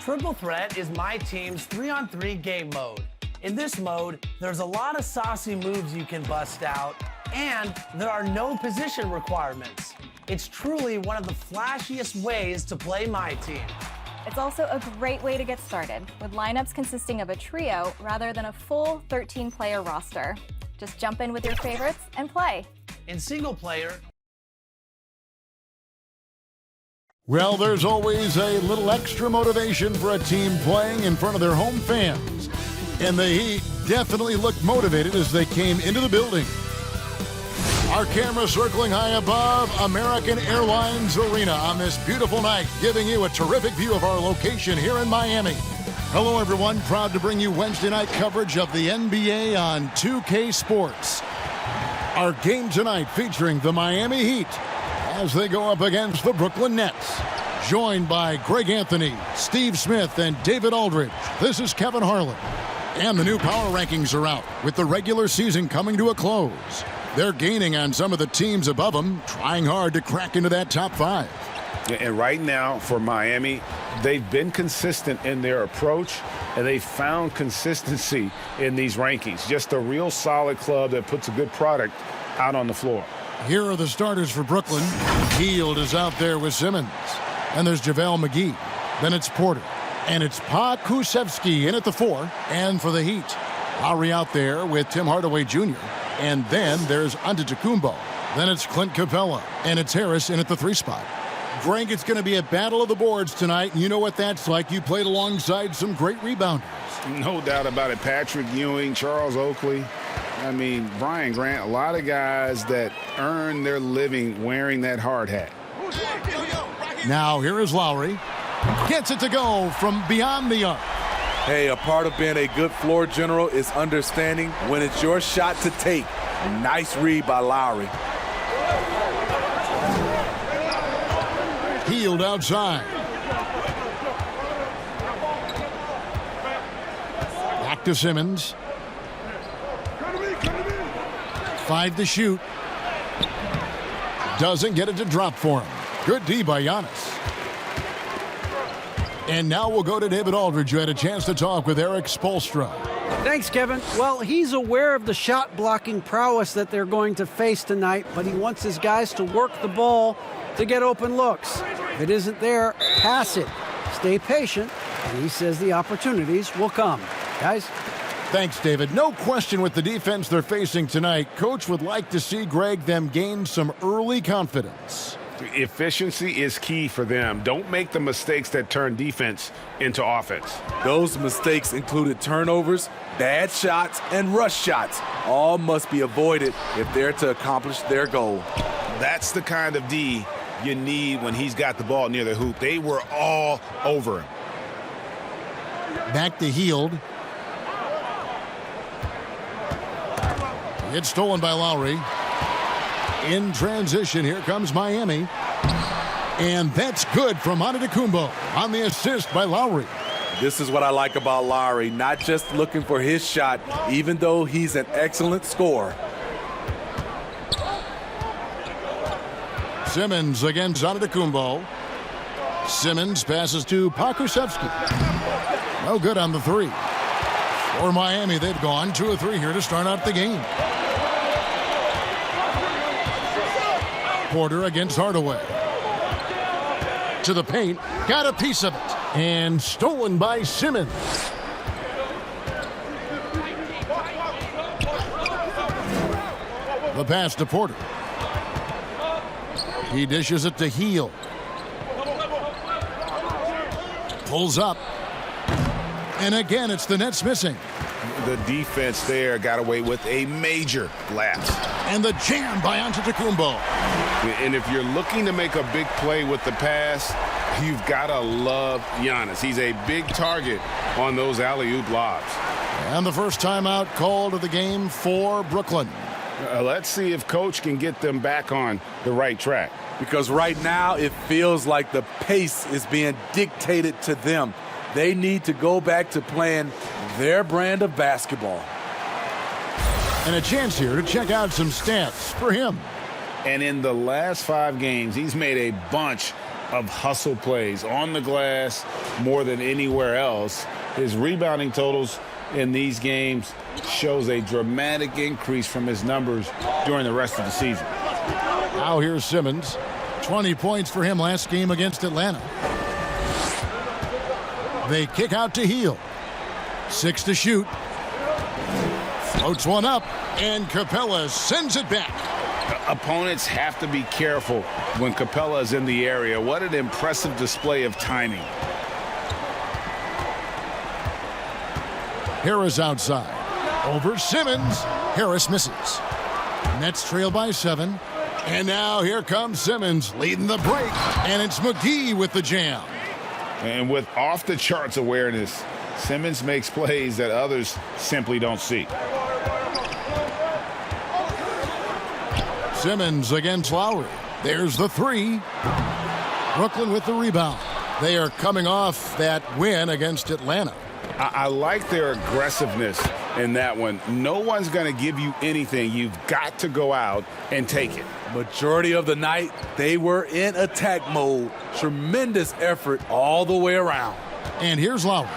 Triple Threat is my team's 3-on-3 game mode. In this mode, there's a lot of saucy moves you can bust out, and there are no position requirements. It's truly one of the flashiest ways to play my team. It's also a great way to get started, with lineups consisting of a trio rather than a full 13-player roster. Just jump in with your favorites and play. In single player, Well, there's always a little extra motivation for a team playing in front of their home fans. And the Heat definitely looked motivated as they came into the building. Our camera circling high above American Airlines Arena on this beautiful night, giving you a terrific view of our location here in Miami. Hello, everyone. Proud to bring you Wednesday night coverage of the NBA on 2K Sports. Our game tonight featuring the Miami Heat as they go up against the Brooklyn Nets. Joined by Greg Anthony, Steve Smith, and David Aldridge. This is Kevin Harlan. And the new power rankings are out, with the regular season coming to a close. They're gaining on some of the teams above them, trying hard to crack into that top 5. And right now for Miami, they've been consistent in their approach, and they've found consistency in these rankings. Just a real solid club that puts a good product out on the floor. Here are the starters for Brooklyn. Hield is out there with Simmons. And there's JaVale McGee. Then it's Porter. And it's Pokusevski in at the 4. And for the Heat, Lowry out there with Tim Hardaway Jr. And then there's Antetokounmpo. Then it's Clint Capella. And it's Harris in at the 3 spot. Greg, it's going to be a battle of the boards tonight. And you know what that's like. You played alongside some great rebounders. No doubt about it. Patrick Ewing, Charles Oakley. I mean, Brian Grant, a lot of guys that earn their living wearing that hard hat. Now here is Lowry. Gets it to go from beyond the arc. Hey, a part of being a good floor general is understanding when it's your shot to take. Nice read by Lowry. Hield outside. Back to Simmons. 5 to shoot. Doesn't get it to drop for him. Good D by Giannis. And now we'll go to David Aldridge, who had a chance to talk with Eric Spoelstra. Thanks, Kevin. Well, he's aware of the shot-blocking prowess that they're going to face tonight, but he wants his guys to work the ball to get open looks. If it isn't there, pass it. Stay patient, and he says the opportunities will come. Guys? Thanks, David. No question with the defense they're facing tonight. Coach would like to see, Greg, them gain some early confidence. Efficiency is key for them. Don't make the mistakes that turn defense into offense. Those mistakes included turnovers, bad shots, and rush shots. All must be avoided if they're to accomplish their goal. That's the kind of D you need when he's got the ball near the hoop. They were all over him. Back to Hield. It's stolen by Lowry. In transition, here comes Miami. And that's good from Antetokounmpo on the assist by Lowry. This is what I like about Lowry, not just looking for his shot, even though he's an excellent scorer. Simmons against Antetokounmpo. Simmons passes to Pokusevski. No good on the 3. For Miami, they've gone 2 of 3 here to start out the game. Porter against Hardaway. To the paint. Got a piece of it. And stolen by Simmons. The pass to Porter. He dishes it to Hield. Pulls up. And again, it's the Nets missing. The defense there got away with a major lapse. And the jam by Antetokounmpo. And if you're looking to make a big play with the pass, you've got to love Giannis. He's a big target on those alley-oop lobs. And the first timeout called of the game for Brooklyn. Let's see if Coach can get them back on the right track. Because right now it feels like the pace is being dictated to them. They need to go back to playing their brand of basketball. And a chance here to check out some stats for him. And in the last 5 games, he's made a bunch of hustle plays on the glass more than anywhere else. His rebounding totals in these games shows a dramatic increase from his numbers during the rest of the season. Now here's Simmons. 20 points for him last game against Atlanta. They kick out to Hield. 6 to shoot. Floats one up, and Capella sends it back. Opponents have to be careful when Capella is in the area. What an impressive display of timing. Harris outside. Over Simmons. Harris misses. Nets trail by 7. And now here comes Simmons leading the break. And it's McGee with the jam. And with off-the-charts awareness, Simmons makes plays that others simply don't see. Simmons against Lowry. There's the 3. Brooklyn with the rebound. They are coming off that win against Atlanta. I like their aggressiveness in that one. No one's going to give you anything. You've got to go out and take it. Majority of the night, they were in attack mode. Tremendous effort all the way around. And here's Lowry,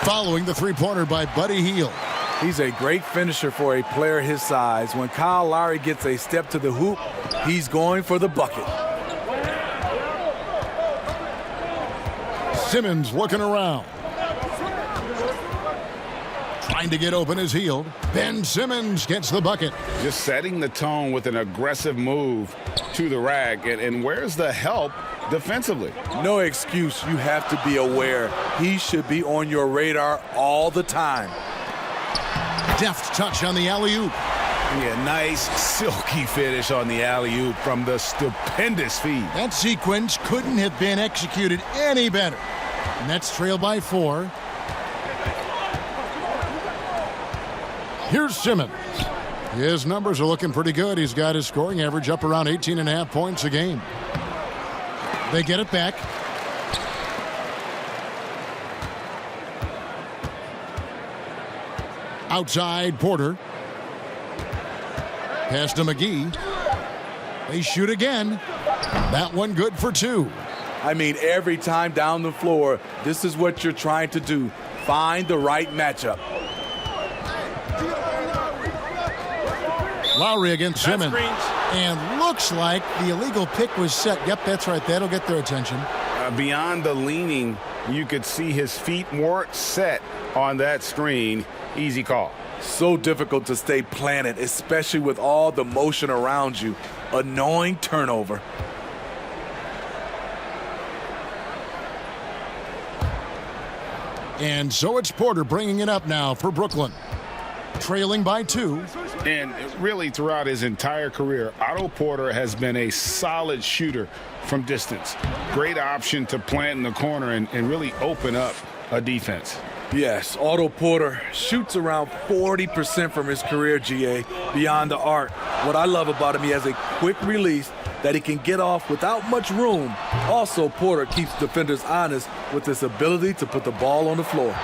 following the three-pointer by Buddy Hield. He's a great finisher for a player his size. When Kyle Lowry gets a step to the hoop, he's going for the bucket. Simmons looking around. Trying to get open is Hield. Ben Simmons gets the bucket. Just setting the tone with an aggressive move to the rack. And where's the help defensively? No excuse. You have to be aware. He should be on your radar all the time. Deft touch on the alley-oop. Yeah, nice silky finish on the alley-oop from the stupendous feed. That sequence couldn't have been executed any better. Nets trail by 4. Here's Simmons. His numbers are looking pretty good. He's got his scoring average up around 18.5 points a game. They get it back. Outside, Porter. Pass to McGee. They shoot again. That one good for 2. I mean, every time down the floor, this is what you're trying to do. Find the right matchup. Lowry against Simmons. And looks like the illegal pick was set. Yep, that's right. That'll get their attention. Beyond the leaning, you could see his feet weren't set on that screen. Easy call. So difficult to stay planted, especially with all the motion around you. Annoying turnover. And so it's Porter bringing it up now for Brooklyn. Trailing by 2. And really throughout his entire career, Otto Porter has been a solid shooter from distance. Great option to plant in the corner and really open up a defense. Yes, Otto Porter shoots around 40% from his career, GA, beyond the arc. What I love about him, he has a quick release that he can get off without much room. Also, Porter keeps defenders honest with his ability to put the ball on the floor.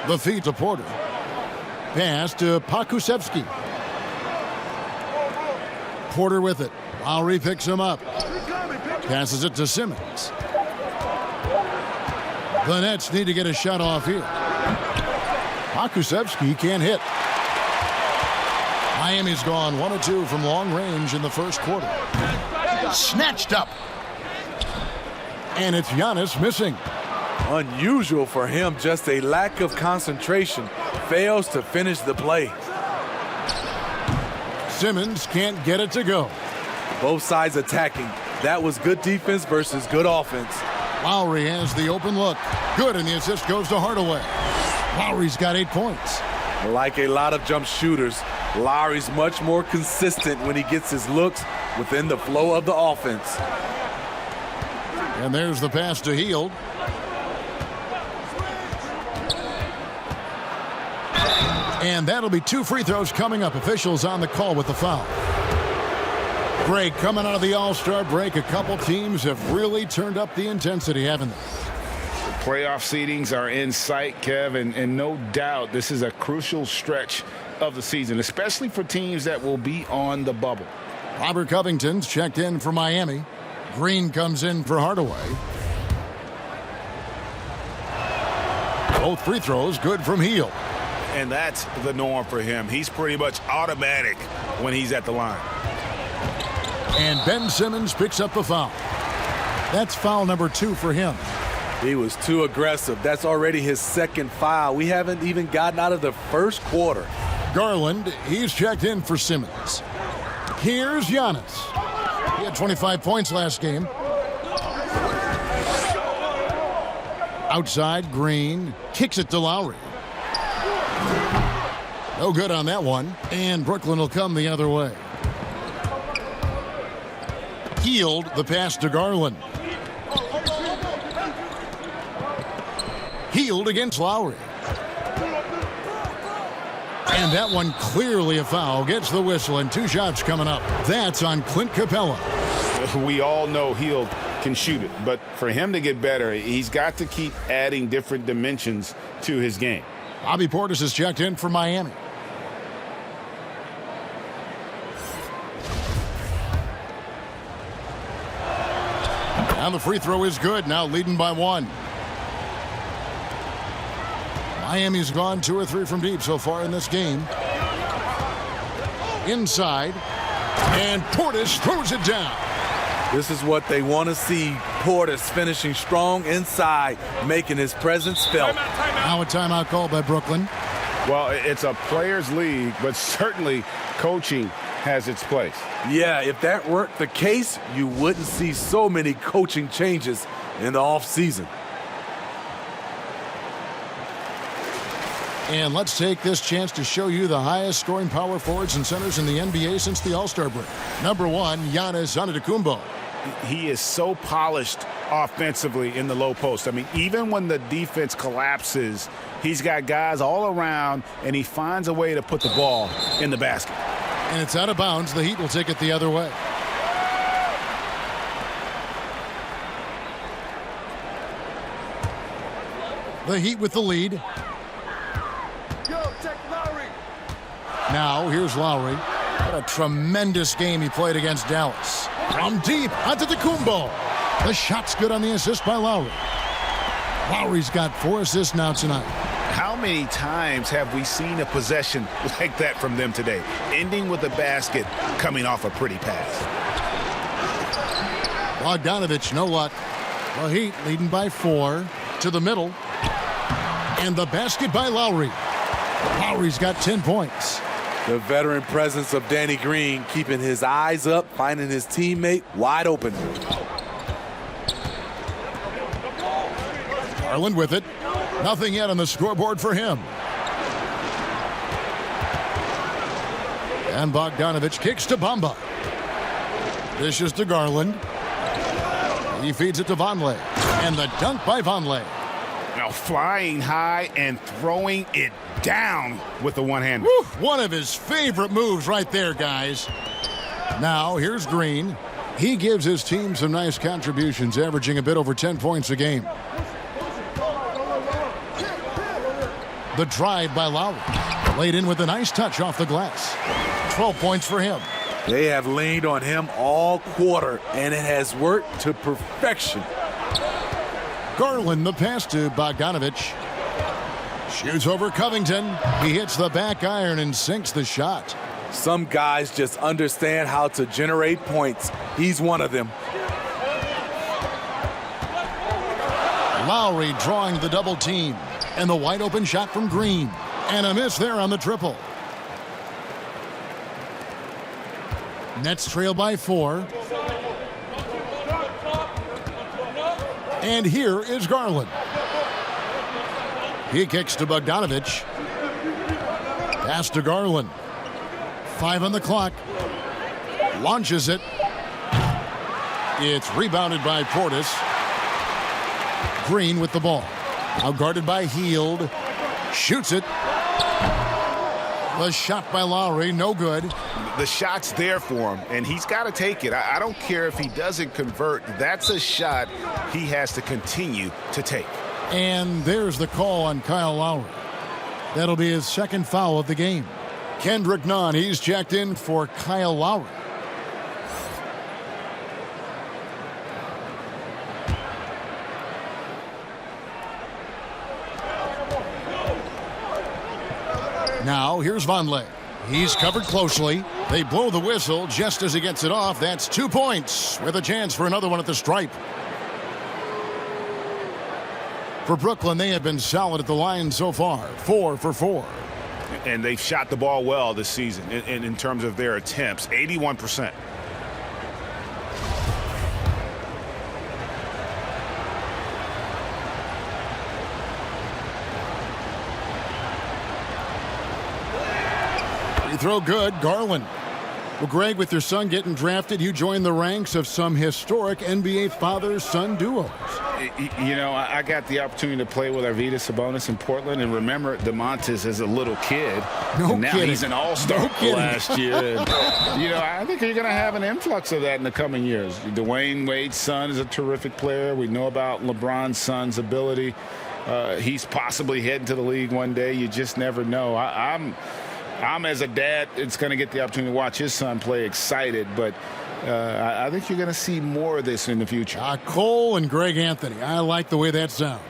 The feed to Porter. Pass to Pakusevsky. Porter with it. Lowry picks him up. Passes it to Simmons. The Nets need to get a shot off here. Pakusevsky can't hit. Miami's gone 1 of 2 from long range in the first quarter. Snatched up. And it's Giannis missing. Unusual for him, just a lack of concentration. Fails to finish the play. Simmons can't get it to go. Both sides attacking. That was good defense versus good offense. Lowry has the open look. Good, and the assist goes to Hardaway. Lowry's got 8 points. Like a lot of jump shooters, Lowry's much more consistent when he gets his looks within the flow of the offense. And there's the pass to Hield. And that'll be 2 free throws coming up. Officials on the call with the foul. Break coming out of the All-Star break. A couple teams have really turned up the intensity, haven't they? Playoff seedings are in sight, Kev, and no doubt this is a crucial stretch of the season, especially for teams that will be on the bubble. Robert Covington's checked in for Miami. Green comes in for Hardaway. Both free throws good from Hield. And that's the norm for him. He's pretty much automatic when he's at the line. And Ben Simmons picks up the foul. That's foul number 2 for him. He was too aggressive. That's already his second foul. We haven't even gotten out of the first quarter. Garland, he's checked in for Simmons. Here's Giannis. He had 25 points last game. Outside, Green kicks it to Lowry. No good on that one. And Brooklyn will come the other way. Hield the pass to Garland. Hield against Lowry. And that one clearly a foul. Gets the whistle and 2 shots coming up. That's on Clint Capella. We all know Hield can shoot it, but for him to get better, he's got to keep adding different dimensions to his game. Bobby Portis is checked in for Miami. And the free throw is good, now leading by 1. Miami's gone 2 or 3 from deep so far in this game. Inside, and Portis throws it down. This is what they want to see. Portis finishing strong inside, making his presence felt. Now a timeout called by Brooklyn. Well, it's a players' league, but certainly coaching has its place. Yeah, if that weren't the case, you wouldn't see so many coaching changes in the offseason. And let's take this chance to show you the highest scoring power forwards and centers in the NBA since the All-Star break. Number 1, Giannis Antetokounmpo. He is so polished offensively in the low post. I mean, even when the defense collapses, he's got guys all around, and he finds a way to put the ball in the basket. And it's out of bounds. The Heat will take it the other way. The Heat with the lead. Now, here's Lowry. What a tremendous game he played against Dallas. From deep, Antetokounmpo. The shot's good on the assist by Lowry. Lowry's got 4 assists now tonight. How many times have we seen a possession like that from them today, ending with a basket coming off a pretty pass? Bogdanovich, no luck. The Heat leading by 4 to the middle. And the basket by Lowry. Lowry's got 10 points. The veteran presence of Danny Green keeping his eyes up, finding his teammate wide open. Garland with it. Nothing yet on the scoreboard for him. And Bogdanovich kicks to Bamba. Dishes to Garland. He feeds it to Vonleh. And the dunk by Vonleh. Now flying high and throwing it down with the one-hander. One of his favorite moves right there, guys. Now here's Green. He gives his team some nice contributions, averaging a bit over 10 points a game. The drive by Lowry. Laid in with a nice touch off the glass. 12 points for him. They have leaned on him all quarter, and it has worked to perfection. Garland, the pass to Bogdanovich. Shoots over Covington. He hits the back iron and sinks the shot. Some guys just understand how to generate points. He's one of them. Lowry drawing the double team. And the wide open shot from Green. And a miss there on the triple. Nets trail by 4. And here is Garland. He kicks to Bogdanovich. Pass to Garland. 5 on the clock. Launches it. It's rebounded by Portis. Green with the ball. Now guarded by Hield. Shoots it. The shot by Lowry, no good. The shot's there for him, and he's got to take it. I don't care if he doesn't convert. That's a shot he has to continue to take. And there's the call on Kyle Lowry. That'll be his second foul of the game. Kendrick Nunn, he's checked in for Kyle Lowry. Now, here's Vonleh. He's covered closely. They blow the whistle just as he gets it off. That's 2 points with a chance for another one at the stripe. For Brooklyn, they have been solid at the line so far, 4 for 4. And they've shot the ball well this season in terms of their attempts, 81%. Throw good, Garland. Well, Greg, with your son getting drafted, you joined the ranks of some historic NBA father-son duos. You know, I got the opportunity to play with Arvydas Sabonis in Portland, and remember DeMontis as a little kid. No now kidding. He's an all-star last year. And, you know, I think you're going to have an influx of that in the coming years. Dwayne Wade's son is a terrific player. We know about LeBron's son's ability. He's possibly heading to the league one day. You just never know. I'm as a dad, it's going to get the opportunity to watch his son play excited, but I think you're going to see more of this in the future. Cole and Greg Anthony. I like the way that sounds.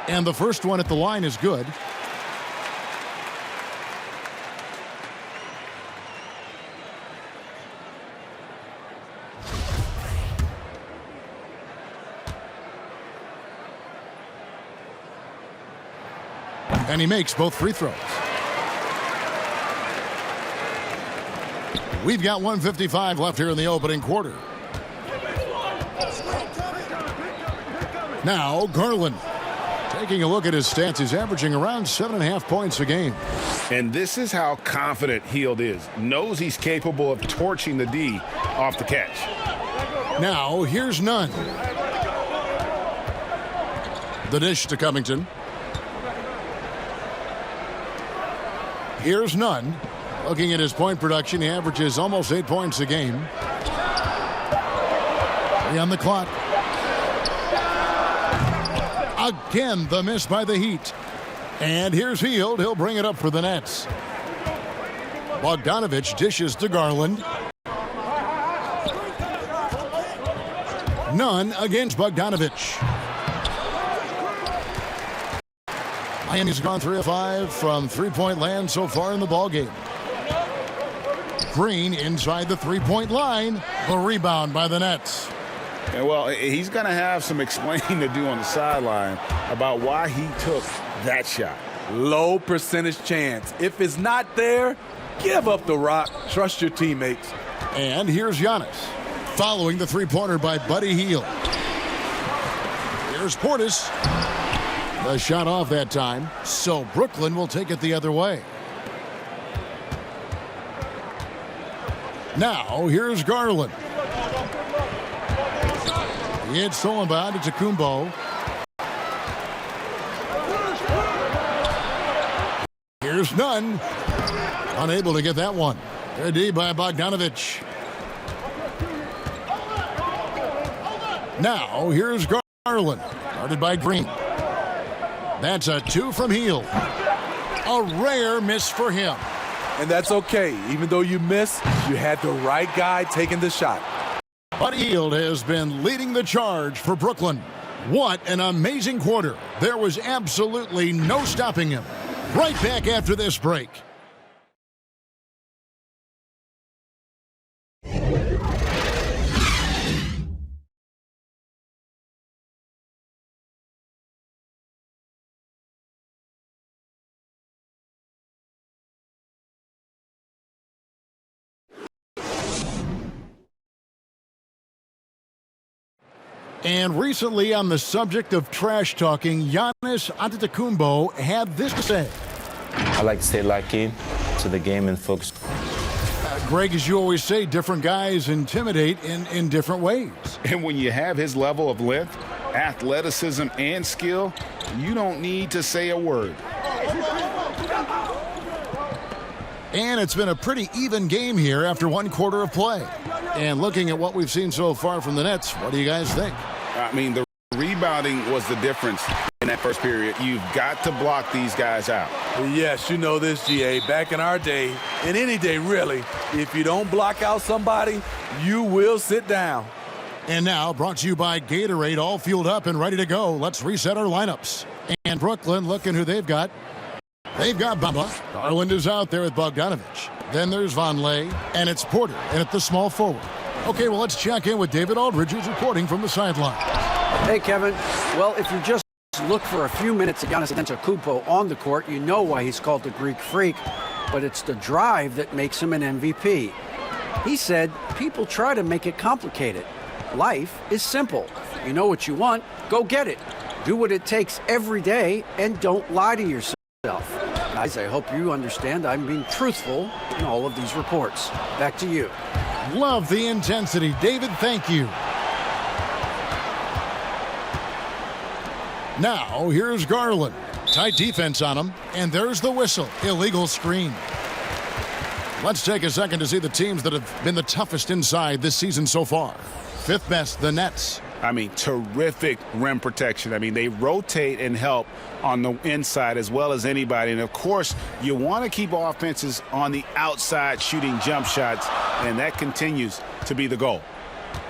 And the first one at the line is good. And he makes both free throws. We've got 1:55 left here in the opening quarter. Now Garland. Taking a look at his stats, he's averaging around 7.5 points a game. And this is how confident Hield is. Knows he's capable of torching the D off the catch. Now here's Nunn. The dish to Covington. Here's Nunn. Looking at his point production, he averages almost 8 points a game. 3 on the clock. Again, the miss by the Heat. And here's Hield. He'll bring it up for the Nets. Bogdanovich dishes to Garland. Nunn against Bogdanovich. Miami's gone 3 of 5 from three-point land so far in the ballgame. Green inside the three-point line. The rebound by the Nets. And well, he's going to have some explaining to do on the sideline about why he took that shot. Low percentage chance. If it's not there, give up the rock. Trust your teammates. And here's Giannis. Following the three-pointer by Buddy Hield. Here's Portis. The shot off that time, so Brooklyn will take it the other way. Now, here's Garland. It's stolen by Antetokounmpo. Here's Nunn. Unable to get that one. Good D by Bogdanovich. Now, here's Garland. Guarded by Green. That's a 2 from Hield. A rare miss for him. And that's okay. Even though you missed, you had the right guy taking the shot. Buddy Hield has been leading the charge for Brooklyn. What an amazing quarter. There was absolutely no stopping him. Right back after this break. And recently, on the subject of trash talking, Giannis Antetokounmpo had this to say. I like to stay locked in to the game and focus. Greg, as you always say, different guys intimidate in different ways. And when you have his level of length, athleticism, and skill, you don't need to say a word. And it's been a pretty even game here after one quarter of play. And looking at what we've seen so far from the Nets, what do you guys think? I mean, the rebounding was the difference in that first period. You've got to block these guys out. Yes, you know this, GA. Back in our day, and any day really, if you don't block out somebody, you will sit down. And now, brought to you by Gatorade, all fueled up and ready to go. Let's reset our lineups. And Brooklyn, looking who they've got. They've got Bamba. Garland is out there with Bogdanovich. Then there's Vonleh, and it's Porter, and at the small forward. Okay, well, let's check in with David Aldridge, who's reporting from the sideline. Hey, Kevin. Well, if you just look for a few minutes of Giannis Antetokounmpo on the court, you know why he's called the Greek Freak. But it's the drive that makes him an MVP. He said people try to make it complicated. Life is simple. You know what you want, go get it. Do what it takes every day, and don't lie to yourself. Guys, I hope you understand I'm being truthful in all of these reports. Back to you. Love the intensity. David, thank you. Now, here's Garland. Tight defense on him, and there's the whistle. Illegal screen. Let's take a second to see the teams that have been the toughest inside this season so far. Fifth best, the Nets. I mean, terrific rim protection. I mean, they rotate and help on the inside as well as anybody. And, of course, you want to keep offenses on the outside shooting jump shots, and that continues to be the goal.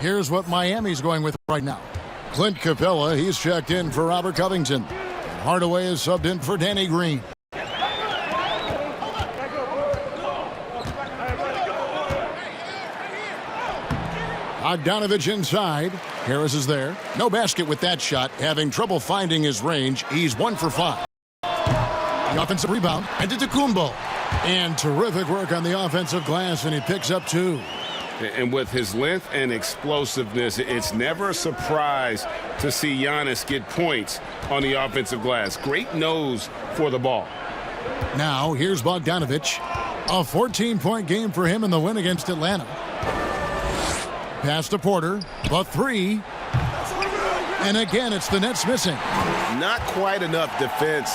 Here's what Miami's going with right now. Clint Capella, he's checked in for Robert Covington. Hardaway is subbed in for Danny Green. Bogdanovich inside. Harris is there. No basket with that shot. Having trouble finding his range. He's 1 for 5. The offensive rebound. And to Antetokounmpo. And terrific work on the offensive glass, and he picks up 2. And with his length and explosiveness, it's never a surprise to see Giannis get points on the offensive glass. Great nose for the ball. Now, here's Bogdanovich. A 14-point game for him in the win against Atlanta. Pass to Porter, the 3. And again, it's the Nets missing. Not quite enough defense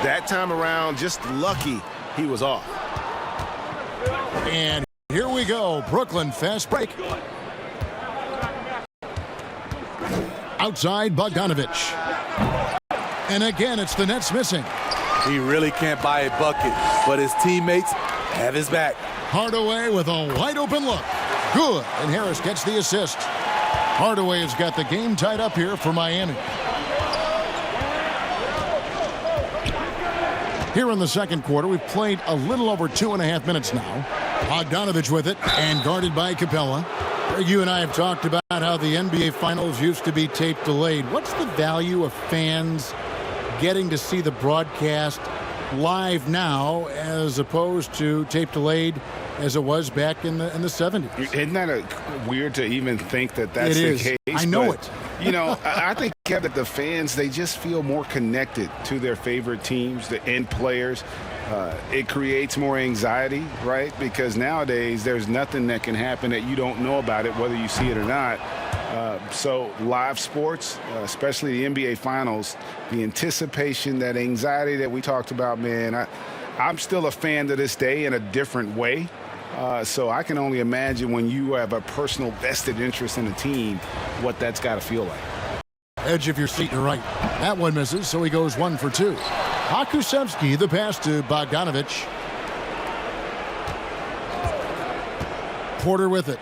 that time around. Just lucky he was off. And here we go. Brooklyn, fast break. Outside, Bogdanovich. And again, it's the Nets missing. He really can't buy a bucket, but his teammates have his back. Hardaway with a wide open look. Good, and Harris gets the assist. Hardaway has got the game tied up here for Miami. Here in the second quarter, we've played a little over 2.5 minutes now. Bogdanovich with it, and guarded by Capella. You and I have talked about how the NBA Finals used to be tape delayed. What's the value of fans getting to see the broadcast live now as opposed to tape delayed as it was back in the 70s? Isn't that weird to even think that that's the case? I know it. You know, I think that the fans, they just feel more connected to their favorite teams, the end players. It creates more anxiety, right? Because nowadays there's nothing that can happen that you don't know about it, whether you see it or not. So live sports, especially the NBA Finals, the anticipation, that anxiety that we talked about, man, I'm still a fan to this day in a different way. So I can only imagine when you have a personal vested interest in a team, what that's got to feel like. Edge of your seat to right. That one misses, so he goes 1 for 2. Hakusevsky, the pass to Bogdanovich. Porter with it.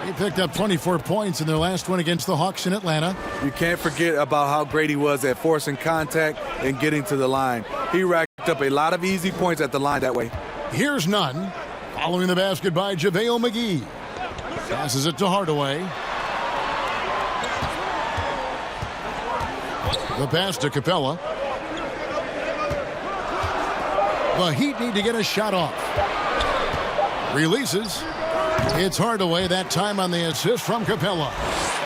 He picked up 24 points in their last one against the Hawks in Atlanta. You can't forget about how great he was at forcing contact and getting to the line. He racked up a lot of easy points at the line that way. Here's none. Following the basket by JaVale McGee. Passes it to Hardaway. The pass to Capella. The Heat need to get a shot off. Releases. It's Hardaway, that time on the assist from Capella.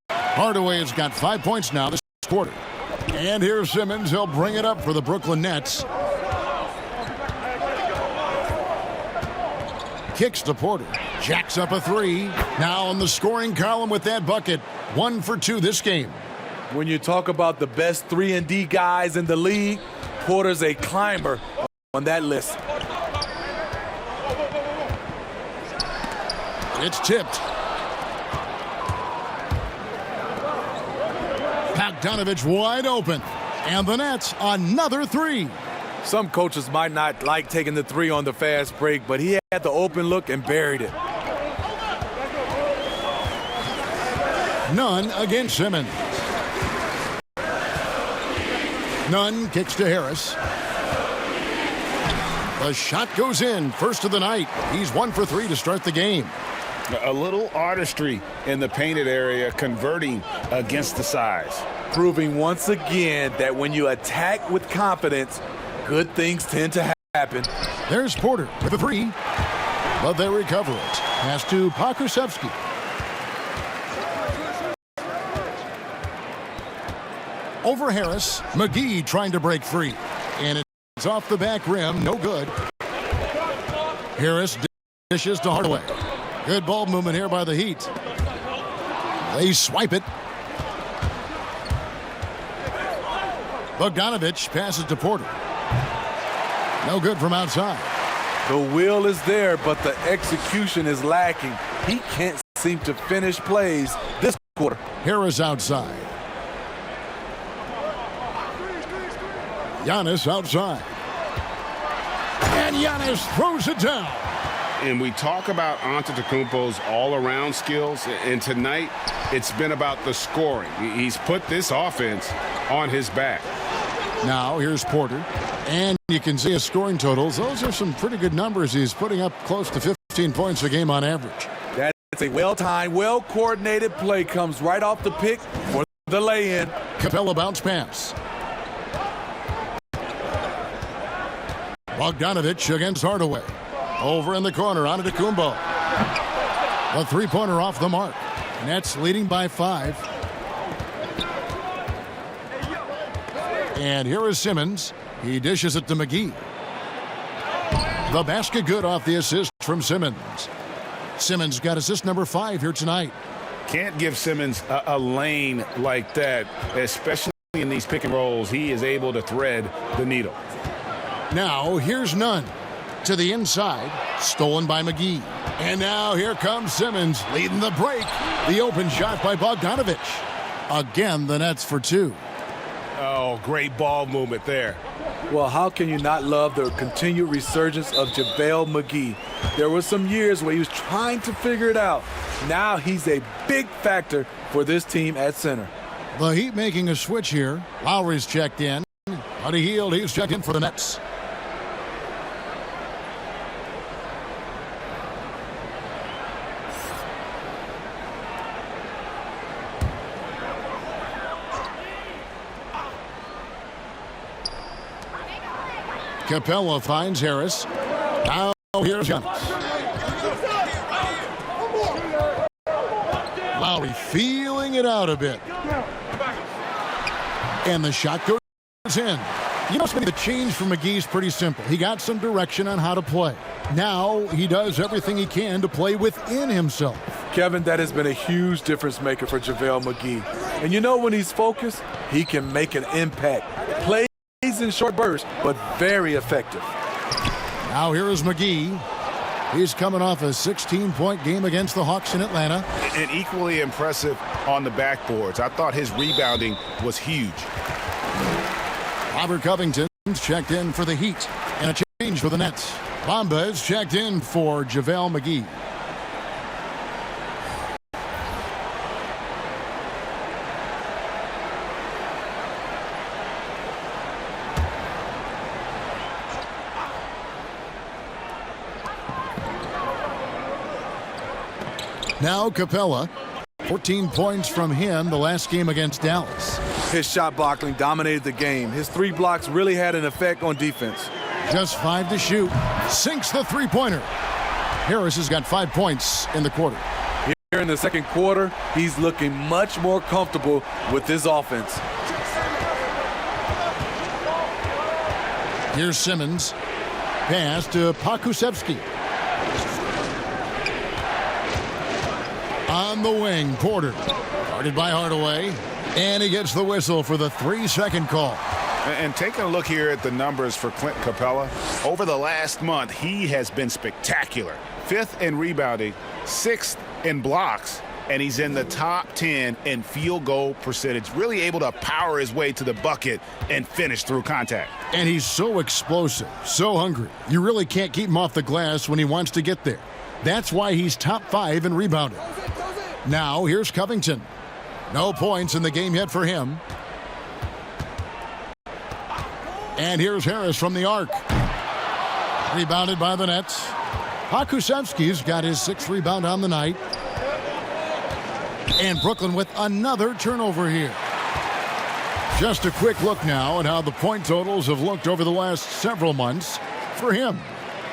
Hardaway has got 5 points now this quarter. And here's Simmons. He'll bring it up for the Brooklyn Nets. Kicks to Porter. Jacks up a 3. Now on the scoring column with that bucket. 1 for 2 this game. When you talk about the best 3-and-D guys in the league, Porter's a climber on that list. It's tipped. Bogdanovich wide open. And the Nets another three. Some coaches might not like taking the three on the fast break, but he had the open look and buried it. Nunn against Simmons. Nunn kicks to Harris. The shot goes in, first of the night. He's 1 for 3 to start the game. A little artistry in the painted area, converting against the size. Proving once again that when you attack with confidence, good things tend to happen. There's Porter with a three, but they recover it. Pass to Pokusevski. Over Harris. McGee trying to break free. And it's off the back rim. No good. Harris dishes to Hardaway. Good ball movement here by the Heat. They swipe it. Bogdanovich passes to Porter. No good from outside. The will is there, but the execution is lacking. He can't seem to finish plays this quarter. Harris outside. Giannis outside. And Giannis throws it down. And we talk about Antetokounmpo's all-around skills, and tonight it's been about the scoring. He's put this offense on his back. Now here's Porter, and you can see his scoring totals. Those are some pretty good numbers. He's putting up close to 15 points a game on average. That's a well-timed, well-coordinated play. Comes right off the pick for the lay-in. Capella bounce pass. Bogdanovich against Hardaway. Over in the corner, Antetokounmpo. A three-pointer off the mark. Nets leading by 5. And here is Simmons. He dishes it to McGee. The basket good off the assist from Simmons. Simmons got assist number 5 here tonight. Can't give Simmons a lane like that, especially in these pick and rolls. He is able to thread the needle. Now here's Nunn. To the inside, stolen by McGee. And now here comes Simmons leading the break. The open shot by Bogdanovich. Again, the Nets for 2. Oh, great ball movement there. Well, how can you not love the continued resurgence of JaVale McGee? There were some years where he was trying to figure it out. Now he's a big factor for this team at center. The Heat making a switch here. Lowry's checked in. Buddy Hield, he's checked in for the Nets. Capella finds Harris. Now here's Giannis. Lowry feeling it out a bit. And the shot goes in. You know, the change for McGee's pretty simple. He got some direction on how to play. Now he does everything he can to play within himself. Kevin, that has been a huge difference maker for JaVale McGee. And you know, when he's focused, he can make an impact. Plays in short bursts, but very effective. Now here is McGee. He's coming off a 16-point game against the Hawks in Atlanta. And equally impressive on the backboards. I thought his rebounding was huge. Robert Covington's checked in for the Heat. And a change for the Nets. Bamba's checked in for JaVale McGee. Now Capella, 14 points from him the last game against Dallas. His shot blocking dominated the game. His 3 blocks really had an effect on defense. Just 5 to shoot. Sinks the three-pointer. Harris has got 5 points in the quarter. Here in the second quarter, he's looking much more comfortable with his offense. Here's Simmons. Pass to Pokusevski. On the wing, Porter. Guarded by Hardaway. And he gets the whistle for the 3-second call. And taking a look here at the numbers for Clint Capella, over the last month, he has been spectacular. 5th in rebounding, 6th in blocks, and he's in the top 10 in field goal percentage, really able to power his way to the bucket and finish through contact. And he's so explosive, so hungry. You really can't keep him off the glass when he wants to get there. That's why he's top 5 in rebounding. Now, here's Covington. No points in the game yet for him. And here's Harris from the arc. Rebounded by the Nets. Hakusevsky's got his 6th rebound on the night. And Brooklyn with another turnover here. Just a quick look now at how the point totals have looked over the last several months for him.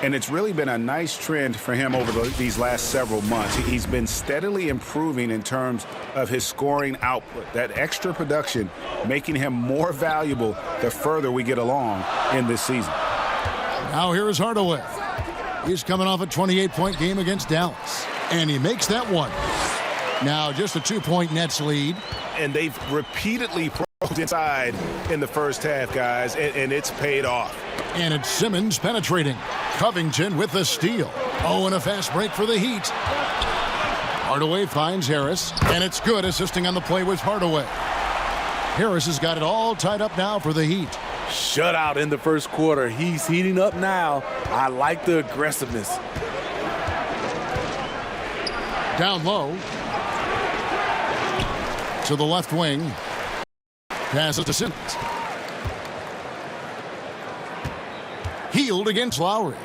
And it's really been a nice trend for him over these last several months. He's been steadily improving in terms of his scoring output. That extra production making him more valuable the further we get along in this season. Now here is Hardaway. He's coming off a 28-point game against Dallas. And he makes that one. Now just a 2-point Nets lead. And they've repeatedly probed inside in the first half, guys, and it's paid off. And it's Simmons penetrating. Covington with the steal. Oh, and a fast break for the Heat. Hardaway finds Harris, and it's good. Assisting on the play was Hardaway. Harris has got it all tied up now for the Heat. Shutout in the first quarter. He's heating up now. I like the aggressiveness. Down low. To the left wing. Passes to Simmons. Healed against Lowry.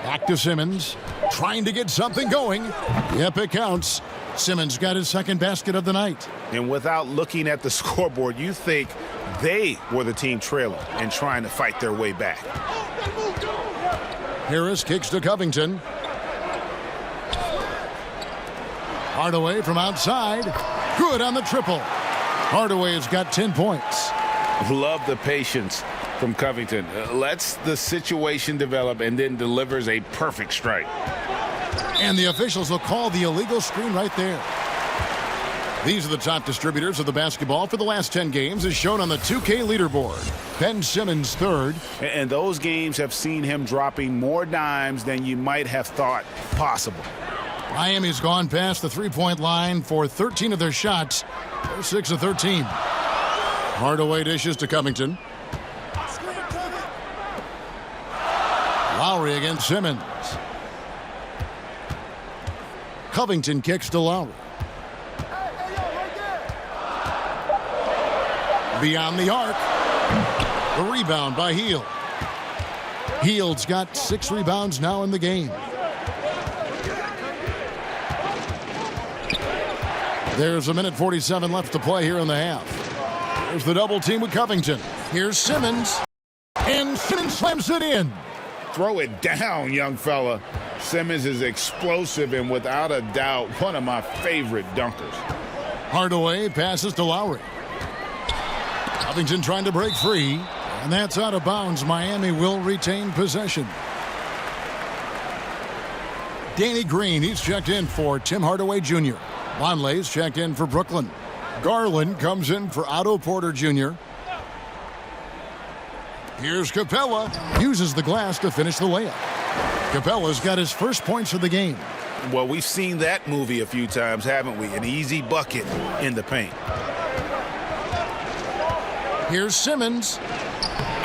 Back to Simmons. Trying to get something going. Yep, it counts. Simmons got his 2nd basket of the night. And without looking at the scoreboard, you think they were the team trailing and trying to fight their way back. Harris kicks to Covington. Hardaway from outside. Good on the triple. Hardaway has got 10 points. Love the patience from Covington. Lets the situation develop and then delivers a perfect strike. And the officials will call the illegal screen right there. These are the top distributors of the basketball for the last 10 games as shown on the 2K leaderboard. Ben Simmons 3rd. And those games have seen him dropping more dimes than you might have thought possible. Miami's gone past the 3-point line for 13 of their shots. They're 6 of 13. Hardaway dishes to Covington. Lowry against Simmons. Covington kicks to Lowry. Beyond the arc. The rebound by Hield. Hield's got 6 rebounds now in the game. There's a minute 47 left to play here in the half. There's the double team with Covington. Here's Simmons. And Simmons slams it in. Throw it down, young fella. Simmons is explosive and without a doubt one of my favorite dunkers. Hardaway passes to Lowry. Covington trying to break free. And that's out of bounds. Miami will retain possession. Danny Green, he's checked in for Tim Hardaway Jr. Vonleh's checked in for Brooklyn. Garland comes in for Otto Porter Jr. Here's Capella. Uses the glass to finish the layup. Capella's got his first points of the game. Well, we've seen that movie a few times, haven't we? An easy bucket in the paint. Here's Simmons.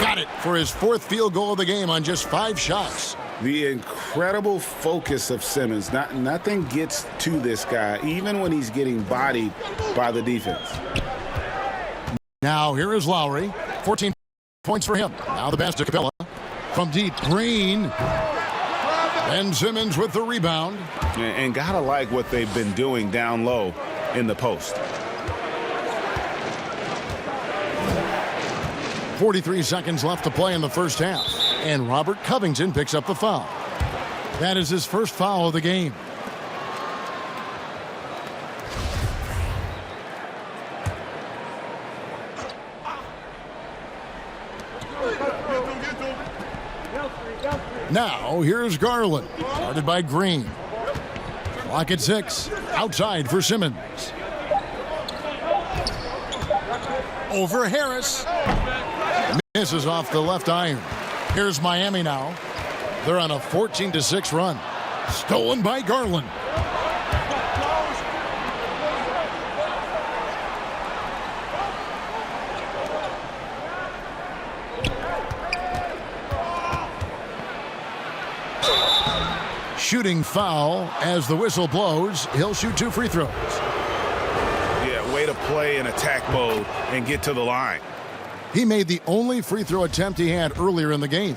Got it for his 4th field goal of the game on just 5 shots. The incredible focus of Simmons. Nothing gets to this guy, even when he's getting bodied by the defense. Now here is Lowry. 14 points for him. Now the pass to Capella. From deep, Green. And Simmons with the rebound. And gotta like what they've been doing down low in the post. 43 seconds left to play in the first half. And Robert Covington picks up the foul. That is his first foul of the game. Now, here's Garland. Guarded by Green. Clock at 6. Outside for Simmons. Over Harris. Misses off the left iron. Here's Miami now. They're on a 14-6 run. Stolen by Garland. shooting foul. As the whistle blows, he'll shoot 2 free throws. Yeah, way to play in attack mode and get to the line. He made the only free throw attempt he had earlier in the game.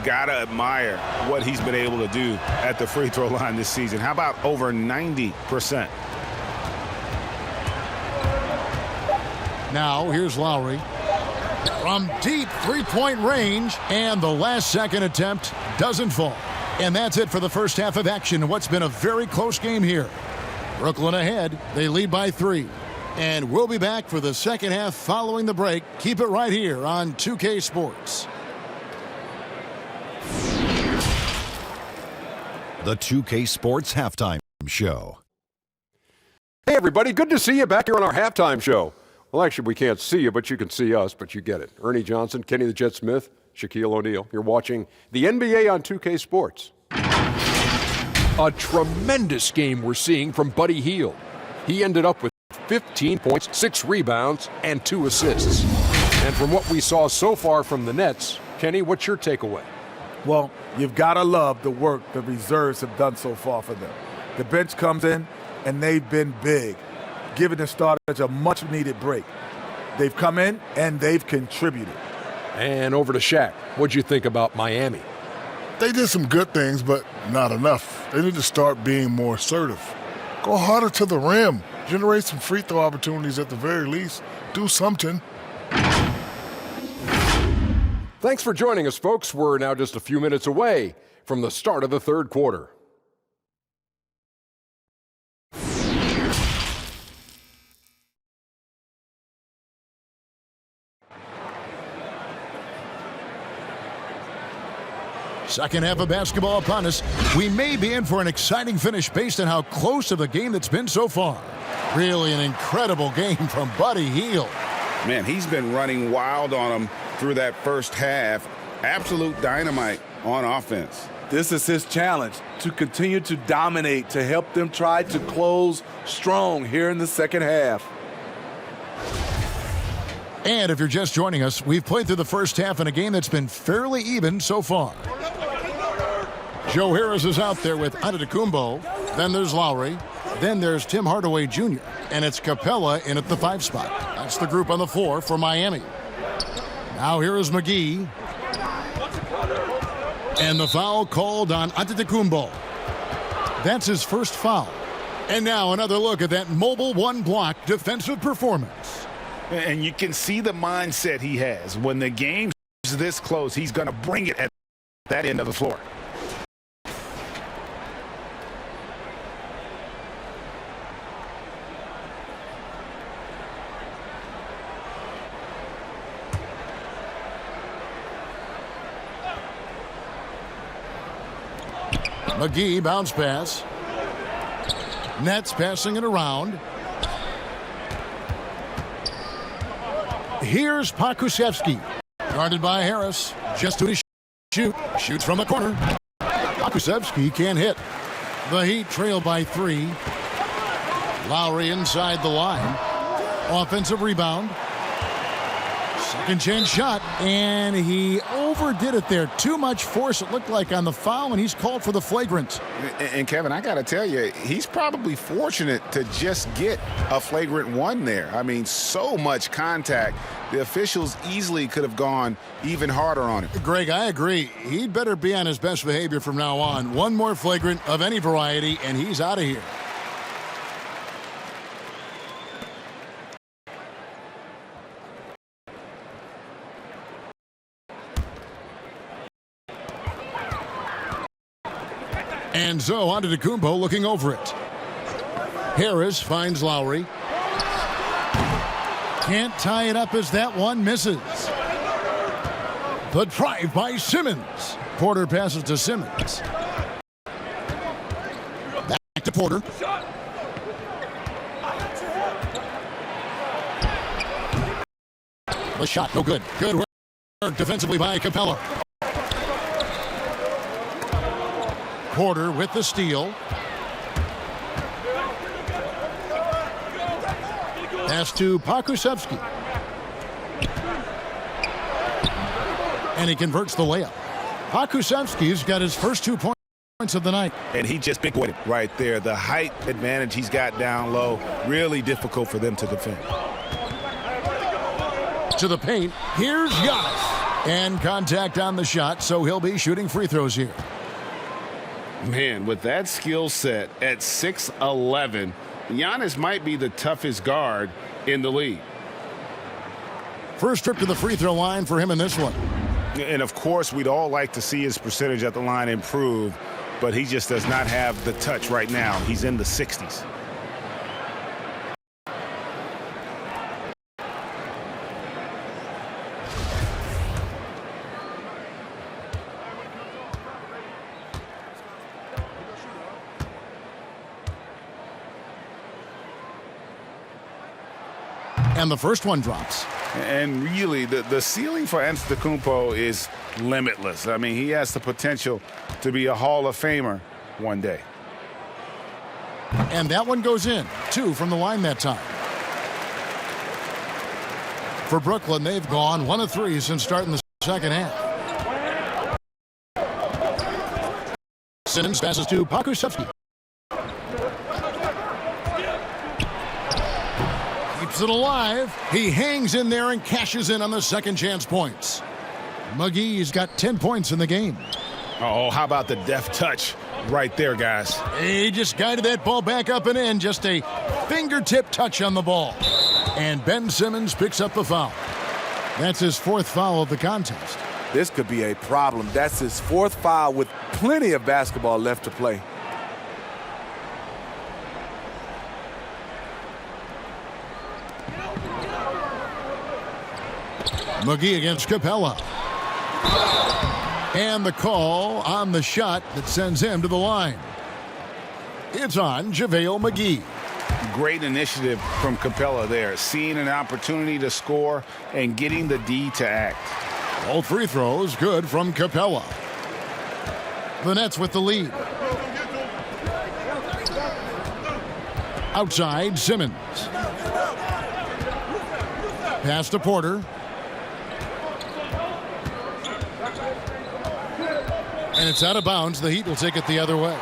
Gotta admire what he's been able to do at the free throw line this season. How about over 90%? Now, here's Lowry. From deep three-point range, and the last-second attempt doesn't fall. And that's it for the first half of action in what's been a very close game here. Brooklyn ahead. They lead by 3. And we'll be back for the second half following the break. Keep it right here on 2K Sports. The 2K Sports Halftime Show. Hey, everybody. Good to see you back here on our halftime show. Well, actually, we can't see you, but you can see us, but you get it. Ernie Johnson, Kenny the Jet Smith, Shaquille O'Neal. You're watching the NBA on 2K Sports. A tremendous game we're seeing from Buddy Hield. He ended up with 15 points, 6 rebounds, and 2 assists. And from what we saw so far from the Nets, Kenny, what's your takeaway? Well, you've got to love the work the reserves have done so far for them. The bench comes in, and they've been big, giving the starters a much-needed break. They've come in, and they've contributed. And over to Shaq. What'd you think about Miami? They did some good things, but not enough. They need to start being more assertive. Go harder to the rim. Generate some free throw opportunities at the very least. Do something. Thanks for joining us, folks. We're now just a few minutes away from the start of the third quarter. Second half of basketball upon us. We may be in for an exciting finish based on how close of the game that's been so far. Really an incredible game from Buddy Hield. Man, he's been running wild on them through that first half. Absolute dynamite on offense. This is his challenge, to continue to dominate, to help them try to close strong here in the second half. And if you're just joining us, we've played through the first half in a game that's been fairly even so far. Joe Harris is out there with Antetokounmpo. Then there's Lowry. Then there's Tim Hardaway Jr. And it's Capella in at the 5 spot. That's the group on the floor for Miami. Now here is McGee. And the foul called on Antetokounmpo. That's his first foul. And now another look at that mobile one-block defensive performance. And you can see the mindset he has. When the game's this close, he's going to bring it at that end of the floor. McGee bounce pass. Nets passing it around. Here's Pokusevski. Guarded by Harris. Just to shoot. Shoots from the corner. Pokusevski can't hit. The Heat trail by 3. Lowry inside the line. Offensive rebound. Second chance shot, and he overdid it there. Too much force, it looked like, on the foul, and he's called for the flagrant. And Kevin, I got to tell you, he's probably fortunate to just get a flagrant 1 there. I mean, so much contact. The officials easily could have gone even harder on him. Greg, I agree. He'd better be on his best behavior from now on. One more flagrant of any variety, and he's out of here. And so Antetokounmpo looking over it. Harris finds Lowry. Can't tie it up as that one misses. The drive by Simmons. Porter passes to Simmons. Back to Porter. The shot, no good. Good work defensively by Capella. Porter with the steal. Pass to Pokusevski. And he converts the layup. Pokusevski's got his first 2 points points of the night. And he just big boyed right there. The height advantage he's got down low, really difficult for them to defend. To the paint, here's Giannis. And contact on the shot, so he'll be shooting free throws here. Man, with that skill set at 6'11", Giannis might be the toughest guard in the league. First trip to the free throw line for him in this one. And, of course, we'd all like to see his percentage at the line improve, but he just does not have the touch right now. He's in the 60s. And the first one drops. And really, the ceiling for Antetokounmpo is limitless. I mean, he has the potential to be a Hall of Famer one day. And that one goes in. 2 from the line that time. For Brooklyn, they've gone 1 of 3 since starting the second half. Simmons passes to Pokusevski. Keeps it alive. He hangs in there and cashes in on the second chance points. McGee's got 10 points in the game. Oh, how about the deft touch right there, guys? He just guided that ball back up and in. Just a fingertip touch on the ball. And Ben Simmons picks up the foul. That's his 4th foul of the contest. This could be a problem. That's his 4th foul with plenty of basketball left to play. McGee against Capella. And the call on the shot that sends him to the line. It's on JaVale McGee. Great initiative from Capella there, seeing an opportunity to score and getting the D to act. All free throws good from Capella. The Nets with the lead. Outside, Simmons. Pass to Porter. And it's out of bounds. The Heat will take it the other way.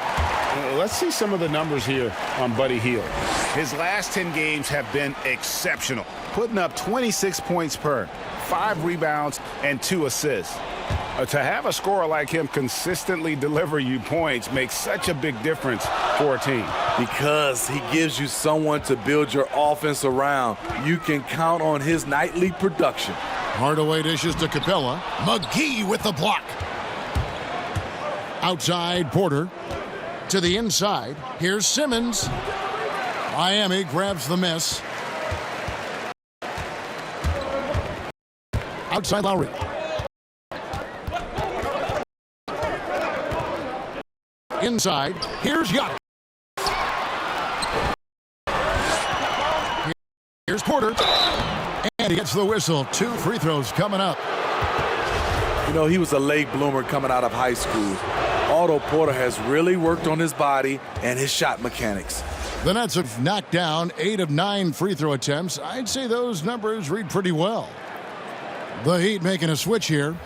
Let's see some of the numbers here on Buddy Hield. His last 10 games have been exceptional, putting up 26 points per, 5 rebounds, and 2 assists. To have a scorer like him consistently deliver you points makes such a big difference for a team. Because he gives you someone to build your offense around. You can count on his nightly production. Hardaway dishes to Capella. McGee with the block. Outside, Porter. To the inside. Here's Simmons. Miami grabs the miss. Outside, Lowry. Inside. Here's Giannis. Here's Porter. And he gets the whistle. 2 free throws coming up. You know, he was a late bloomer coming out of high school. Otto Porter has really worked on his body and his shot mechanics. The Nets have knocked down 8 of 9 free throw attempts. I'd say those numbers read pretty well. The Heat making a switch here.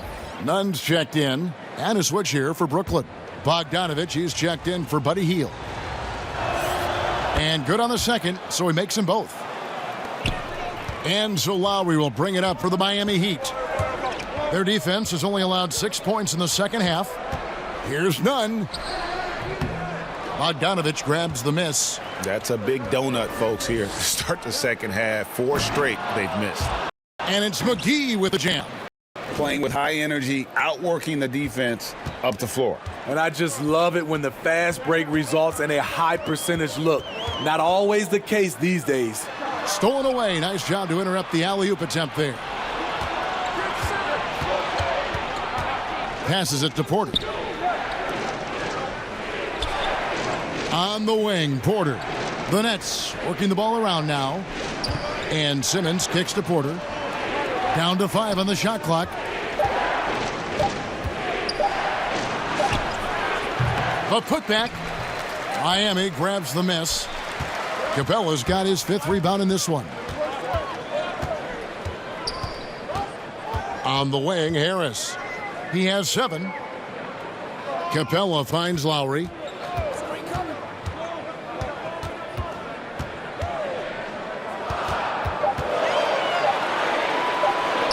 Nunn's checked in. And a switch here for Brooklyn. Bogdanovich, he's checked in for Buddy Hield. And good on the second, so he makes them both. And so Lowry will bring it up for the Miami Heat. Their defense has only allowed 6 points in the second half. Here's Nunn. Bogdanovich grabs the miss. That's a big donut, folks, here. Start the second half. 4 straight they've missed. And it's McGee with the jam. Playing with high energy, outworking the defense up the floor. And I just love it when the fast break results in a high percentage look. Not always the case these days. Stolen away. Nice job to interrupt the alley-oop attempt there. Passes it to Porter. On the wing, Porter. The Nets working the ball around now. And Simmons kicks to Porter. Down to 5 on the shot clock. A putback. Miami grabs the miss. Capella's got his 5th rebound in this one. On the wing, Harris. He has 7. Capella finds Lowry.